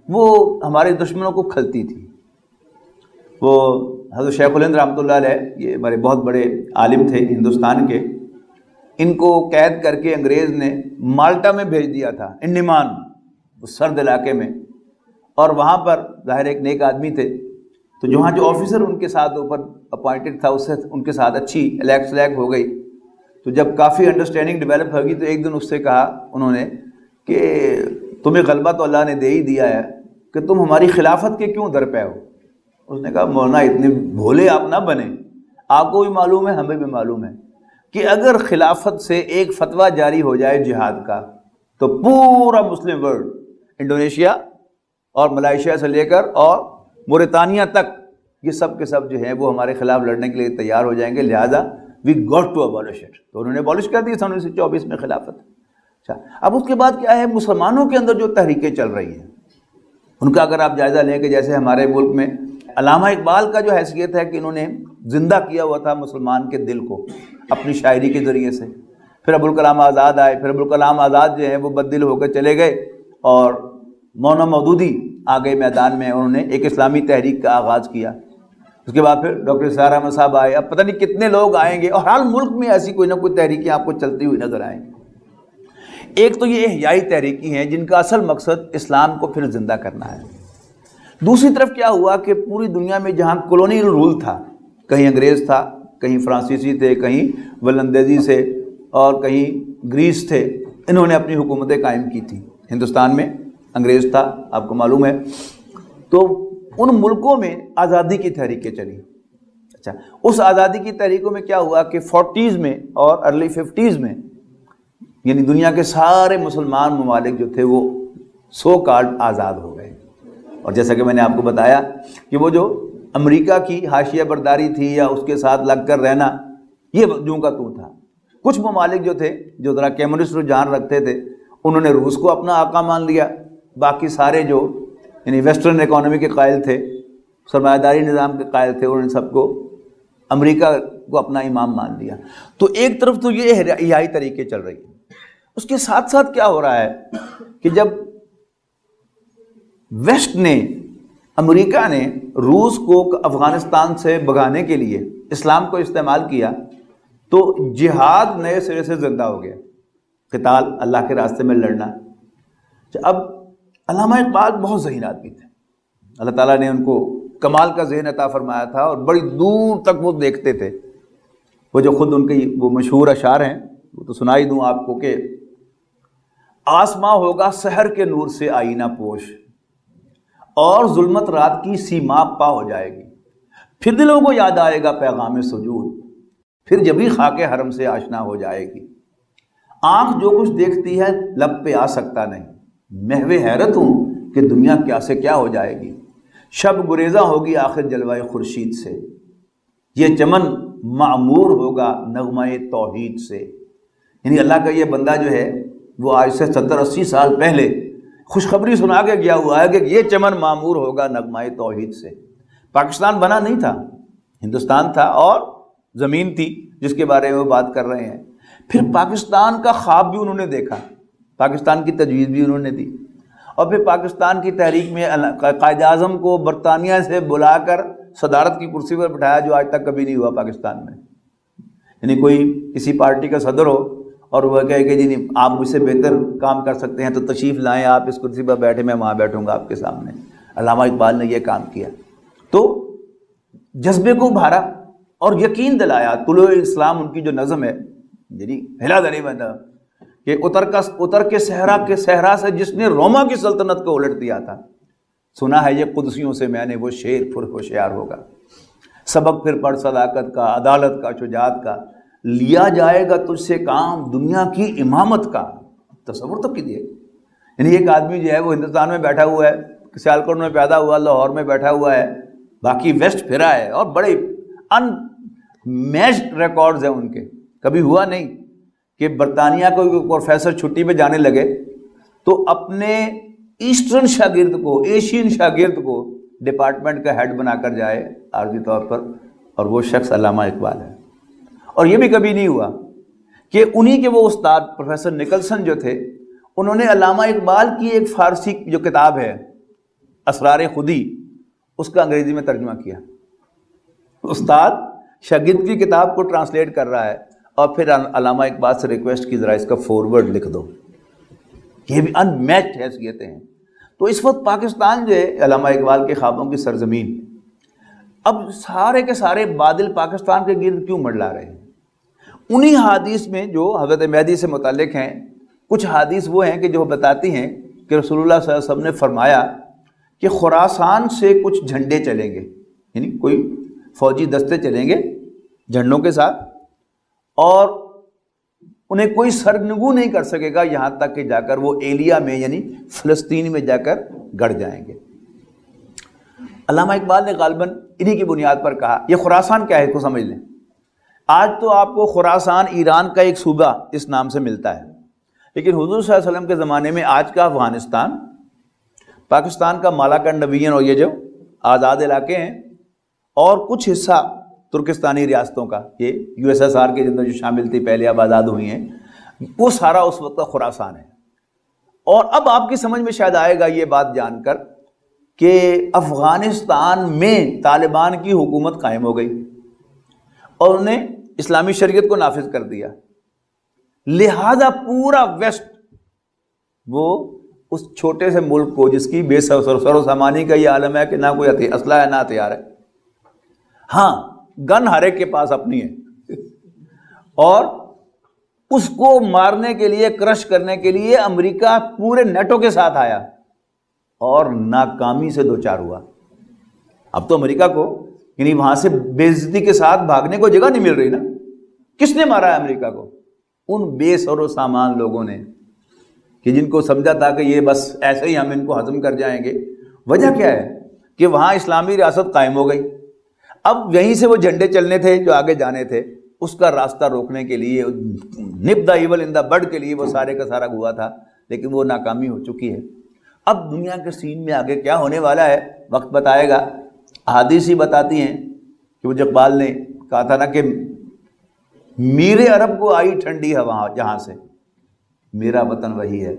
وہ ہمارے دشمنوں کو کھلتی تھی۔ وہ حضرت شیخ الہند رحمۃ اللہ علیہ، یہ ہمارے بہت بڑے عالم تھے ہندوستان کے، ان کو قید کر کے انگریز نے مالٹا میں بھیج دیا تھا، انڈمان، اس سرد علاقے میں، اور وہاں پر ظاہر ایک نیک آدمی تھے، تو جہاں جو آفیسر ان کے ساتھ اوپر اپوائنٹڈ تھا اس سے ان کے ساتھ اچھی سلیکٹ ہو گئی۔ تو جب کافی انڈرسٹینڈنگ ڈیولپ ہوگی تو ایک دن اس سے کہا انہوں نے کہ تمہیں غلبہ تو اللہ نے دے ہی دیا ہے کہ تم ہماری خلافت کے کیوں در پہ ہو؟ اس نے کہا مولانا اتنے بھولے آپ نہ بنیں، آپ کو بھی معلوم ہے ہمیں بھی معلوم ہے کہ اگر خلافت سے ایک فتویٰ جاری ہو جائے جہاد کا تو پورا مسلم ورلڈ، انڈونیشیا اور ملائیشیا سے لے کر اور موریتانیہ تک، یہ سب کے سب جو ہیں وہ ہمارے خلاف لڑنے کے لیے تیار ہو جائیں گے، لہذا we got to abolish it. تو انہوں نے ابالش کر دی 1924 میں خلافت۔ اچھا، اب اس کے بعد کیا ہے، مسلمانوں کے اندر جو تحریکیں چل رہی ہیں ان کا اگر آپ جائزہ لیں کہ جیسے ہمارے ملک میں علامہ اقبال کا جو حیثیت ہے کہ انہوں نے زندہ کیا ہوا تھا مسلمان کے دل کو اپنی شاعری کے ذریعے سے، پھر ابوالکلام آزاد آئے، پھر ابوالکلام آزاد جو ہیں وہ بددل ہو کر چلے گئے اور مولانا مودودی آ گئے میدان میں، انہوں نے ایک اسلامی تحریک کا آغاز کیا۔ اس کے بعد پھر ڈاکٹر اسرار احمد صاحب آئے، اب پتہ نہیں کتنے لوگ آئیں گے، اور ہر ملک میں ایسی کوئی نہ کوئی تحریکیں آپ کو چلتی ہوئی نظر آئیں گی۔ ایک تو یہ احیائی تحریکی ہیں جن کا اصل مقصد اسلام کو پھر زندہ کرنا ہے۔ دوسری طرف کیا ہوا کہ پوری دنیا میں جہاں کولونیل رول تھا، کہیں انگریز تھا، کہیں فرانسیسی تھے، کہیں ولندیزی سے، اور کہیں گریس تھے، انہوں نے اپنی حکومتیں قائم کی تھیں۔ ہندوستان میں انگریز تھا، آپ کو معلوم ہے، تو ان ملکوں میں آزادی کی تحریکیں چلی۔ اچھا، اس آزادی کی تحریکوں میں کیا ہوا کہ 40s میں اور ارلی 50s میں یعنی دنیا کے سارے مسلمان ممالک جو تھے وہ سو کالڈ آزاد ہو گئے. اور جیسا کہ میں نے آپ کو بتایا کہ وہ جو امریکہ کی حاشیہ برداری تھی یا اس کے ساتھ لگ کر رہنا، یہ جوں کا تو تھا. کچھ ممالک جو تھے جو ذرا کمیونسٹ رجحان رکھتے تھے انہوں نے روس کو اپنا آقا مان لیا. باقی سارے جو یعنی ویسٹرن اکانومی کے قائل تھے، سرمایہ داری نظام کے قائل تھے، انہوں نے سب کو امریکہ کو اپنا امام مان لیا. تو ایک طرف تو یہ احیائی طریقے چل رہی ہیں، اس کے ساتھ ساتھ کیا ہو رہا ہے کہ جب ویسٹ نے، امریکہ نے روس کو افغانستان سے بھگانے کے لیے اسلام کو استعمال کیا تو جہاد نئے سرے سے زندہ ہو گیا، قتال، اللہ کے راستے میں لڑنا. اب علامہ اقبال بہت ذہین آدمی تھے، اللہ تعالیٰ نے ان کو کمال کا ذہن عطا فرمایا تھا اور بڑی دور تک وہ دیکھتے تھے. وہ جو خود ان کے وہ مشہور اشعار ہیں وہ تو سنائی دوں آپ کو کہ آسماں ہوگا سحر کے نور سے آئینہ پوش، اور ظلمت رات کی سیما پا ہو جائے گی، پھر دلوں کو یاد آئے گا پیغام سجود، پھر جبھی خاک حرم سے آشنا ہو جائے گی. آنکھ جو کچھ دیکھتی ہے لب پہ آ سکتا نہیں، محو حیرت ہوں کہ دنیا کیا سے کیا ہو جائے گی. شب گریزاں ہوگی آخر جلوہ خورشید سے، یہ چمن معمور ہوگا نغمہ توحید سے. یعنی اللہ کا یہ بندہ جو ہے وہ آج سے 70-80 سال پہلے خوشخبری سنا کے گیا ہوا ہے کہ یہ چمن معمور ہوگا نغمہ توحید سے. پاکستان بنا نہیں تھا، ہندوستان تھا اور زمین تھی جس کے بارے میں وہ بات کر رہے ہیں. پھر پاکستان کا خواب بھی انہوں نے دیکھا، پاکستان کی تجویز بھی انہوں نے دی، اور پھر پاکستان کی تحریک میں قائد اعظم کو برطانیہ سے بلا کر صدارت کی کرسی پر بٹھایا، جو آج تک کبھی نہیں ہوا پاکستان میں. یعنی کوئی کسی پارٹی کا صدر ہو اور وہ کہے کہ جی آپ مجھ سے بہتر کام کر سکتے ہیں تو تشریف لائیں، آپ اس کرسی پر بیٹھے، میں وہاں بیٹھوں گا آپ کے سامنے. علامہ اقبال نے یہ کام کیا تو جذبے کو ابھارا اور یقین دلایا. طلوع اسلام ان کی جو نظم ہے یعنی ہلا دری بندہ کہ اتر کے صحرا سے جس نے روما کی سلطنت کو الٹ دیا تھا، سنا ہے یہ قدسیوں سے میں نے وہ شعر پھر ہوشیار ہوگا. سبق پھر پڑھ صداقت کا، عدالت کا، شجاعت کا، لیا جائے گا تجھ سے کام دنیا کی امامت کا. تصور تو کیجیے، یعنی ایک آدمی جو ہے وہ ہندوستان میں بیٹھا ہوا ہے، سیالکوٹ میں پیدا ہوا، لاہور میں بیٹھا ہوا ہے، باقی ویسٹ پھرا ہے اور بڑے ان میچڈ ریکارڈز ہیں ان کے. کبھی ہوا نہیں کہ برطانیہ کو پروفیسر چھٹی پہ جانے لگے تو اپنے ایسٹرن شاگرد کو، ایشین شاگرد کو ڈپارٹمنٹ کا ہیڈ بنا کر جائے عارضی طور پر، اور وہ شخص علامہ اقبال ہے. اور یہ بھی کبھی نہیں ہوا کہ انہی کے وہ استاد پروفیسر نکلسن جو تھے، انہوں نے علامہ اقبال کی ایک فارسی جو کتاب ہے اسرار خودی، اس کا انگریزی میں ترجمہ کیا. استاد شاگرد کی کتاب کو ٹرانسلیٹ کر رہا ہے اور پھر علامہ اقبال سے ریکویسٹ کی ذرا اس کا فارورڈ لکھ دو. یہ بھی ان میچڈ حیثیتیں ہیں. تو اس وقت پاکستان جو ہے علامہ اقبال کے خوابوں کی سرزمین، اب سارے کے سارے بادل پاکستان کے گرد کیوں منڈلا رہے ہیں؟ انہی حدیث میں جو حضرت مہدی سے متعلق ہیں، کچھ حدیث وہ ہیں کہ جو بتاتی ہیں کہ رسول اللہ صلی اللہ علیہ وسلم نے فرمایا کہ خراسان سے کچھ جھنڈے چلیں گے، یعنی کوئی فوجی دستے چلیں گے جھنڈوں کے ساتھ، اور انہیں کوئی سرنگو نہیں کر سکے گا یہاں تک کہ جا کر وہ ایلیا میں یعنی فلسطین میں جا کر گڑ جائیں گے. علامہ اقبال نے غالباً انہی کی بنیاد پر کہا. یہ خراسان کیا ہے اس کو سمجھ لیں. آج تو آپ کو خراسان ایران کا ایک صوبہ اس نام سے ملتا ہے، لیکن حضور صلی اللہ علیہ وسلم کے زمانے میں آج کا افغانستان، پاکستان کا مالاکنڈ ڈویژن اور یہ جو آزاد علاقے ہیں، اور کچھ حصہ ترکستانی ریاستوں کا، یہ یو ایس ایس آر کے اندر جو شامل تھی پہلے اب آزاد ہوئی ہیں، وہ سارا اس وقت کا خراسان ہے. اور اب آپ کی سمجھ میں شاید آئے گا یہ بات جان کر کہ افغانستان میں طالبان کی حکومت قائم ہو گئی اور انہیں اسلامی شریعت کو نافذ کر دیا، لہذا پورا ویسٹ وہ اس چھوٹے سے ملک کو جس کی بے سر و سامانی کا یہ عالم ہے کہ نہ کوئی اسلحہ ہے نہ ہتھیار ہے، ہاں گن ہر ایک کے پاس اپنی ہے، اور اس کو مارنے کے لیے، کرش کرنے کے لیے امریکہ پورے نیٹو کے ساتھ آیا اور ناکامی سے دوچار ہوا. اب تو امریکہ کو یعنی وہاں سے بے عزتی کے ساتھ بھاگنے کو جگہ نہیں مل رہی نا. کس نے مارا ہے امریکہ کو؟ ان بے سر و سامان لوگوں نے کہ جن کو سمجھا تھا کہ یہ بس ایسے ہی ہم ان کو ہضم کر جائیں گے. وجہ کیا ہے کہ وہاں اسلامی ریاست قائم ہو گئی. اب یہیں سے وہ جھنڈے چلنے تھے جو آگے جانے تھے، اس کا راستہ روکنے کے لیے، نپ دا ایول ان دا بڈ کے لیے وہ سارے کا سارا ہوا تھا، لیکن وہ ناکامی ہو چکی ہے. اب دنیا کے سین میں آگے کیا ہونے والا ہے وقت بتائے گا. احادیث ہی بتاتی ہیں کہ وہ اقبال نے کہا تھا نا کہ میر عرب کو آئی ٹھنڈی ہوا جہاں سے، میرا وطن وہی ہے،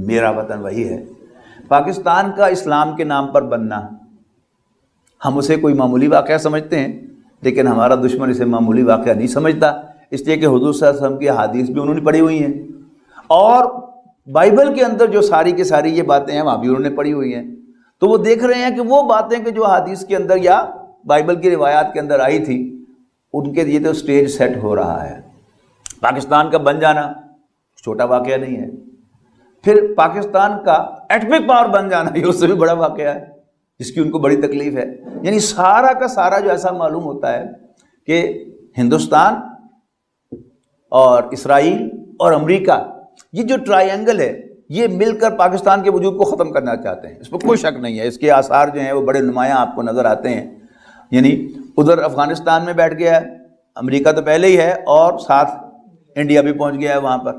میرا وطن وہی ہے. پاکستان کا اسلام کے نام پر بننا، ہم اسے کوئی معمولی واقعہ سمجھتے ہیں، لیکن ہمارا دشمن اسے معمولی واقعہ نہیں سمجھتا، اس لیے کہ حضور صلی اللہ علیہ وسلم کی احادیث بھی انہوں نے پڑھی ہوئی ہیں، اور بائبل کے اندر جو ساری کی ساری یہ باتیں ہیں وہاں بھی انہوں نے پڑھی ہوئی ہیں. تو وہ دیکھ رہے ہیں کہ وہ باتیں کہ جو حدیث کے اندر یا بائبل کی روایات کے اندر آئی تھی، ان کے لیے تو سٹیج سیٹ ہو رہا ہے. پاکستان کا بن جانا چھوٹا واقعہ نہیں ہے، پھر پاکستان کا ایٹمک پاور بن جانا یہ اس سے بھی بڑا واقعہ ہے جس کی ان کو بڑی تکلیف ہے. یعنی سارا کا سارا جو ایسا معلوم ہوتا ہے کہ ہندوستان اور اسرائیل اور امریکہ، یہ جو ٹرائی اینگل ہے، یہ مل کر پاکستان کے وجود کو ختم کرنا چاہتے ہیں. اس پر کوئی شک نہیں ہے. اس کے آثار جو ہیں وہ بڑے نمایاں آپ کو نظر آتے ہیں. یعنی ادھر افغانستان میں بیٹھ گیا ہے امریکہ تو پہلے ہی ہے، اور ساتھ انڈیا بھی پہنچ گیا ہے وہاں پر،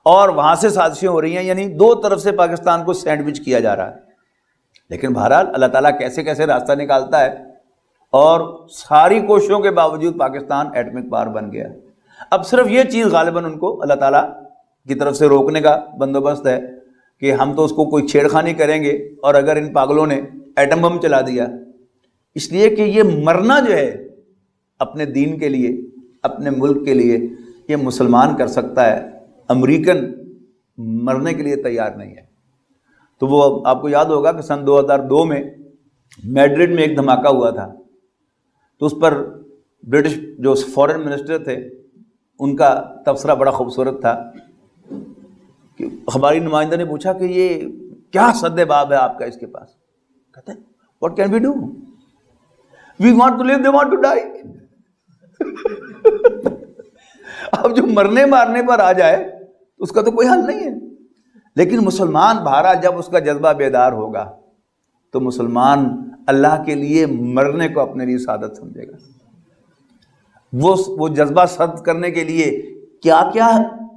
اور وہاں سے سازشیں ہو رہی ہیں. یعنی دو طرف سے پاکستان کو سینڈوچ کیا جا رہا ہے. لیکن بہرحال اللہ تعالیٰ کیسے کیسے راستہ نکالتا ہے، اور ساری کوششوں کے باوجود پاکستان ایٹمک پاور بن گیا. اب صرف یہ چیز غالباً ان کو اللہ تعالیٰ کی طرف سے روکنے کا بندوبست ہے کہ ہم تو اس کو کوئی چھیڑخانی کریں گے، اور اگر ان پاگلوں نے ایٹم بم چلا دیا، اس لیے کہ یہ مرنا جو ہے اپنے دین کے لیے، اپنے ملک کے لیے، یہ مسلمان کر سکتا ہے، امریکن مرنے کے لیے تیار نہیں ہے. تو وہ آپ کو یاد ہوگا کہ سن 2002 میں میڈرڈ میں ایک دھماکہ ہوا تھا، تو اس پر برٹش جو فورن منسٹر تھے ان کا تبصرہ بڑا خوبصورت تھا کہ ہماری نمائندہ نے پوچھا کہ یہ کیا سد باب ہے آپ کا اس کے پاس؟ کہتے ہیں what can we do, we want to live, they want to die. اب جو مرنے مارنے پر آ جائے اس کا تو کوئی حل نہیں ہے. لیکن مسلمان بھارا جب اس کا جذبہ بیدار ہوگا تو مسلمان اللہ کے لیے مرنے کو اپنے لیے سعادت سمجھے گا. وہ جذبہ سرد کرنے کے لیے کیا کیا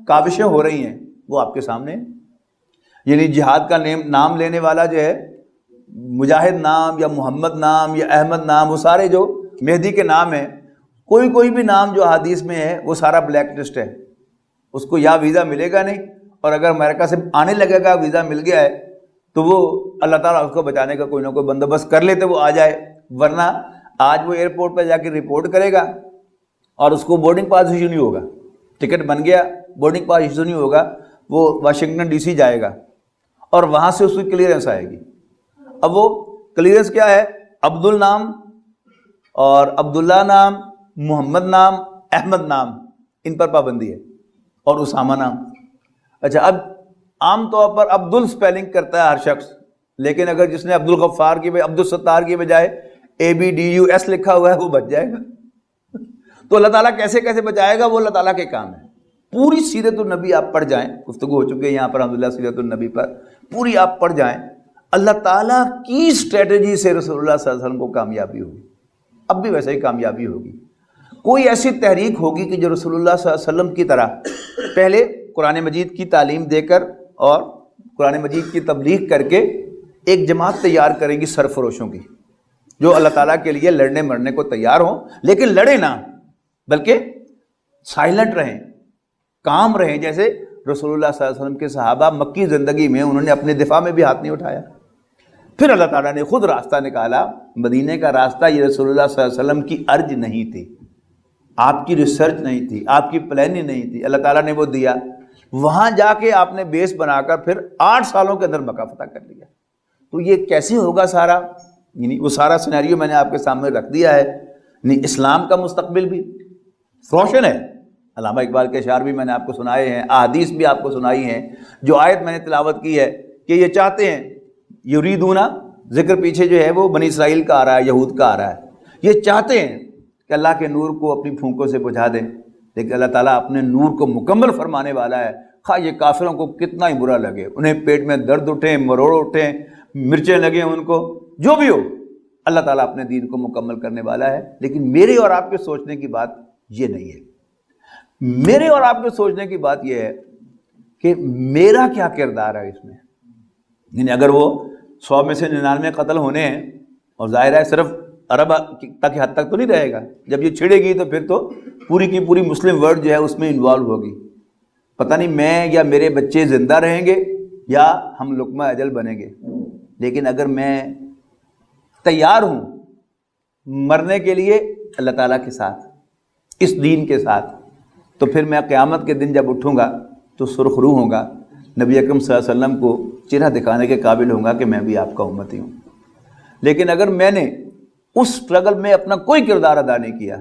کاوشیں ہو رہی ہیں وہ آپ کے سامنے. یعنی جہاد کا نام لینے والا جو ہے، مجاہد نام یا محمد نام یا احمد نام، وہ سارے جو مہدی کے نام ہیں، کوئی بھی نام جو حدیث میں ہے وہ سارا بلیک لسٹ ہے. اس کو یا ویزا ملے گا نہیں، اور اگر امریکہ سے آنے لگے گا ویزا مل گیا ہے تو وہ اللہ تعالیٰ اس کو بچانے کا کوئی نہ کوئی بندوبست کر لیتے وہ آ جائے. ورنہ آج وہ ایئرپورٹ پہ جا کے رپورٹ کرے گا اور اس کو بورڈنگ پاس ایشو نہیں ہوگا. ٹکٹ بن گیا، بورڈنگ پاس ایشو نہیں ہوگا، وہ واشنگٹن ڈی سی جائے گا اور وہاں سے اس کی کلیئرنس آئے گی. اب وہ کلیئرنس کیا ہے؟ عبد النام اور عبداللہ نام، محمد نام، احمد نام، ان پر پابندی ہے، اور اسامہ نام. اچھا، اب عام طور پر عبد السپیلنگ کرتا ہے ہر شخص، لیکن اگر جس نے عبد الغفار کی عبد الستار کی بجائے ABDUS لکھا ہوا ہے وہ بچ جائے گا. تو اللہ تعالیٰ کیسے کیسے بچائے گا وہ اللہ تعالیٰ کے کام ہے. پوری سیرت النبی آپ پڑھ جائیں، گفتگو ہو چکی ہے یہاں پر الحمدللہ سیرت النبی پر، پوری آپ پڑھ جائیں، اللہ تعالیٰ کی اسٹریٹجی سے رسول اللہ صلی اللہ علیہ وسلم کو کامیابی ہوگی. اب بھی ویسے ہی کامیابی ہوگی. کوئی ایسی تحریک ہوگی کہ جو رسول اللہ صلی اللہ علیہ وسلم کی طرح پہلے قرآن مجید کی تعلیم دے کر اور قرآن مجید کی تبلیغ کر کے ایک جماعت تیار کرے گی سرفروشوں کی، جو اللہ تعالیٰ کے لیے لڑنے مرنے کو تیار ہوں، لیکن لڑے نہ، بلکہ سائلنٹ رہیں، کام رہیں. جیسے رسول اللہ صلی اللہ علیہ وسلم کے صحابہ مکی زندگی میں انہوں نے اپنے دفاع میں بھی ہاتھ نہیں اٹھایا. پھر اللہ تعالیٰ نے خود راستہ نکالا. مدینے کا راستہ یہ رسول اللہ صلی اللہ علیہ وسلم کی ارج نہیں تھی، آپ کی ریسرچ نہیں تھی، آپ کی پلاننگ نہیں تھی، اللہ تعالیٰ نے وہ دیا. وہاں جا کے آپ نے بیس بنا کر پھر 8 سالوں کے اندر مکہ فتح کر لیا. تو یہ کیسے ہوگا سارا؟ یعنی وہ سارا سینیریو میں نے آپ کے سامنے رکھ دیا ہے. یعنی اسلام کا مستقبل بھی روشن ہے. علامہ اقبال کے اشعار بھی میں نے آپ کو سنائے ہیں، احادیث بھی آپ کو سنائی ہیں. جو آیت میں نے تلاوت کی ہے کہ یہ چاہتے ہیں، یریدون، ذکر پیچھے جو ہے وہ بنی اسرائیل کا آ رہا ہے، یہود کا آ رہا ہے، یہ چاہتے ہیں کہ اللہ کے نور کو اپنی پھونکوں سے بجھا دیں، لیکن اللہ تعالیٰ اپنے نور کو مکمل فرمانے والا ہے، خواہ یہ کافروں کو کتنا ہی برا لگے، انہیں پیٹ میں درد اٹھیں، مروڑ اٹھیں، مرچیں لگیں ان کو، جو بھی ہو، اللہ تعالیٰ اپنے دین کو مکمل کرنے والا ہے۔ لیکن میرے اور آپ کے سوچنے کی بات یہ نہیں ہے، میرے اور آپ کے سوچنے کی بات یہ ہے کہ میرا کیا کردار ہے اس میں۔ یعنی اگر وہ 100 میں سے 99 قتل ہونے ہیں، اور ظاہر ہے صرف عرب تک حد تک تو نہیں رہے گا، جب یہ چھڑے گی تو پھر تو پوری کی پوری مسلم ورلڈ جو ہے اس میں انوالو ہوگی، پتہ نہیں میں یا میرے بچے زندہ رہیں گے یا ہم لقمہ اجل بنیں گے۔ لیکن اگر میں تیار ہوں مرنے کے لیے اللہ تعالیٰ کے ساتھ، اس دین کے ساتھ، تو پھر میں قیامت کے دن جب اٹھوں گا تو سرخ روح ہوں گا، نبی اکرم صلی اللہ علیہ وسلم کو چہرہ دکھانے کے قابل ہوں گا کہ میں بھی آپ کا امتی ہوں۔ لیکن اگر میں نے اس سٹرگل میں اپنا کوئی کردار ادا نہیں کیا،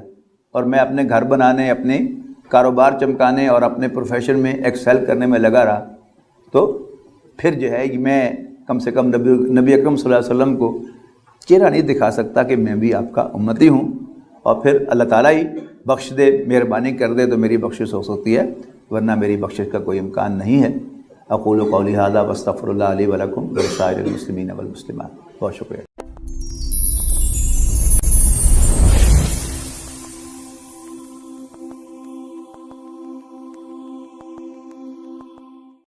اور میں اپنے گھر بنانے، اپنے کاروبار چمکانے اور اپنے پروفیشن میں ایکسیل کرنے میں لگا رہا، تو پھر جو ہے میں کم سے کم نبی اکرم صلی اللہ علیہ وسلم کو چہرہ نہیں دکھا سکتا کہ میں بھی آپ کا امتی ہوں۔ اور پھر اللہ تعالیٰ ہی بخش دے، مہربانی کر دے تو میری بخشش ہو سکتی ہے، ورنہ میری بخشش کا کوئی امکان نہیں ہے۔ اقول قولی ھذا واستغفر اللہ لی ولکم ولسائر المسلمین والمسلمات۔ بہت شکریہ۔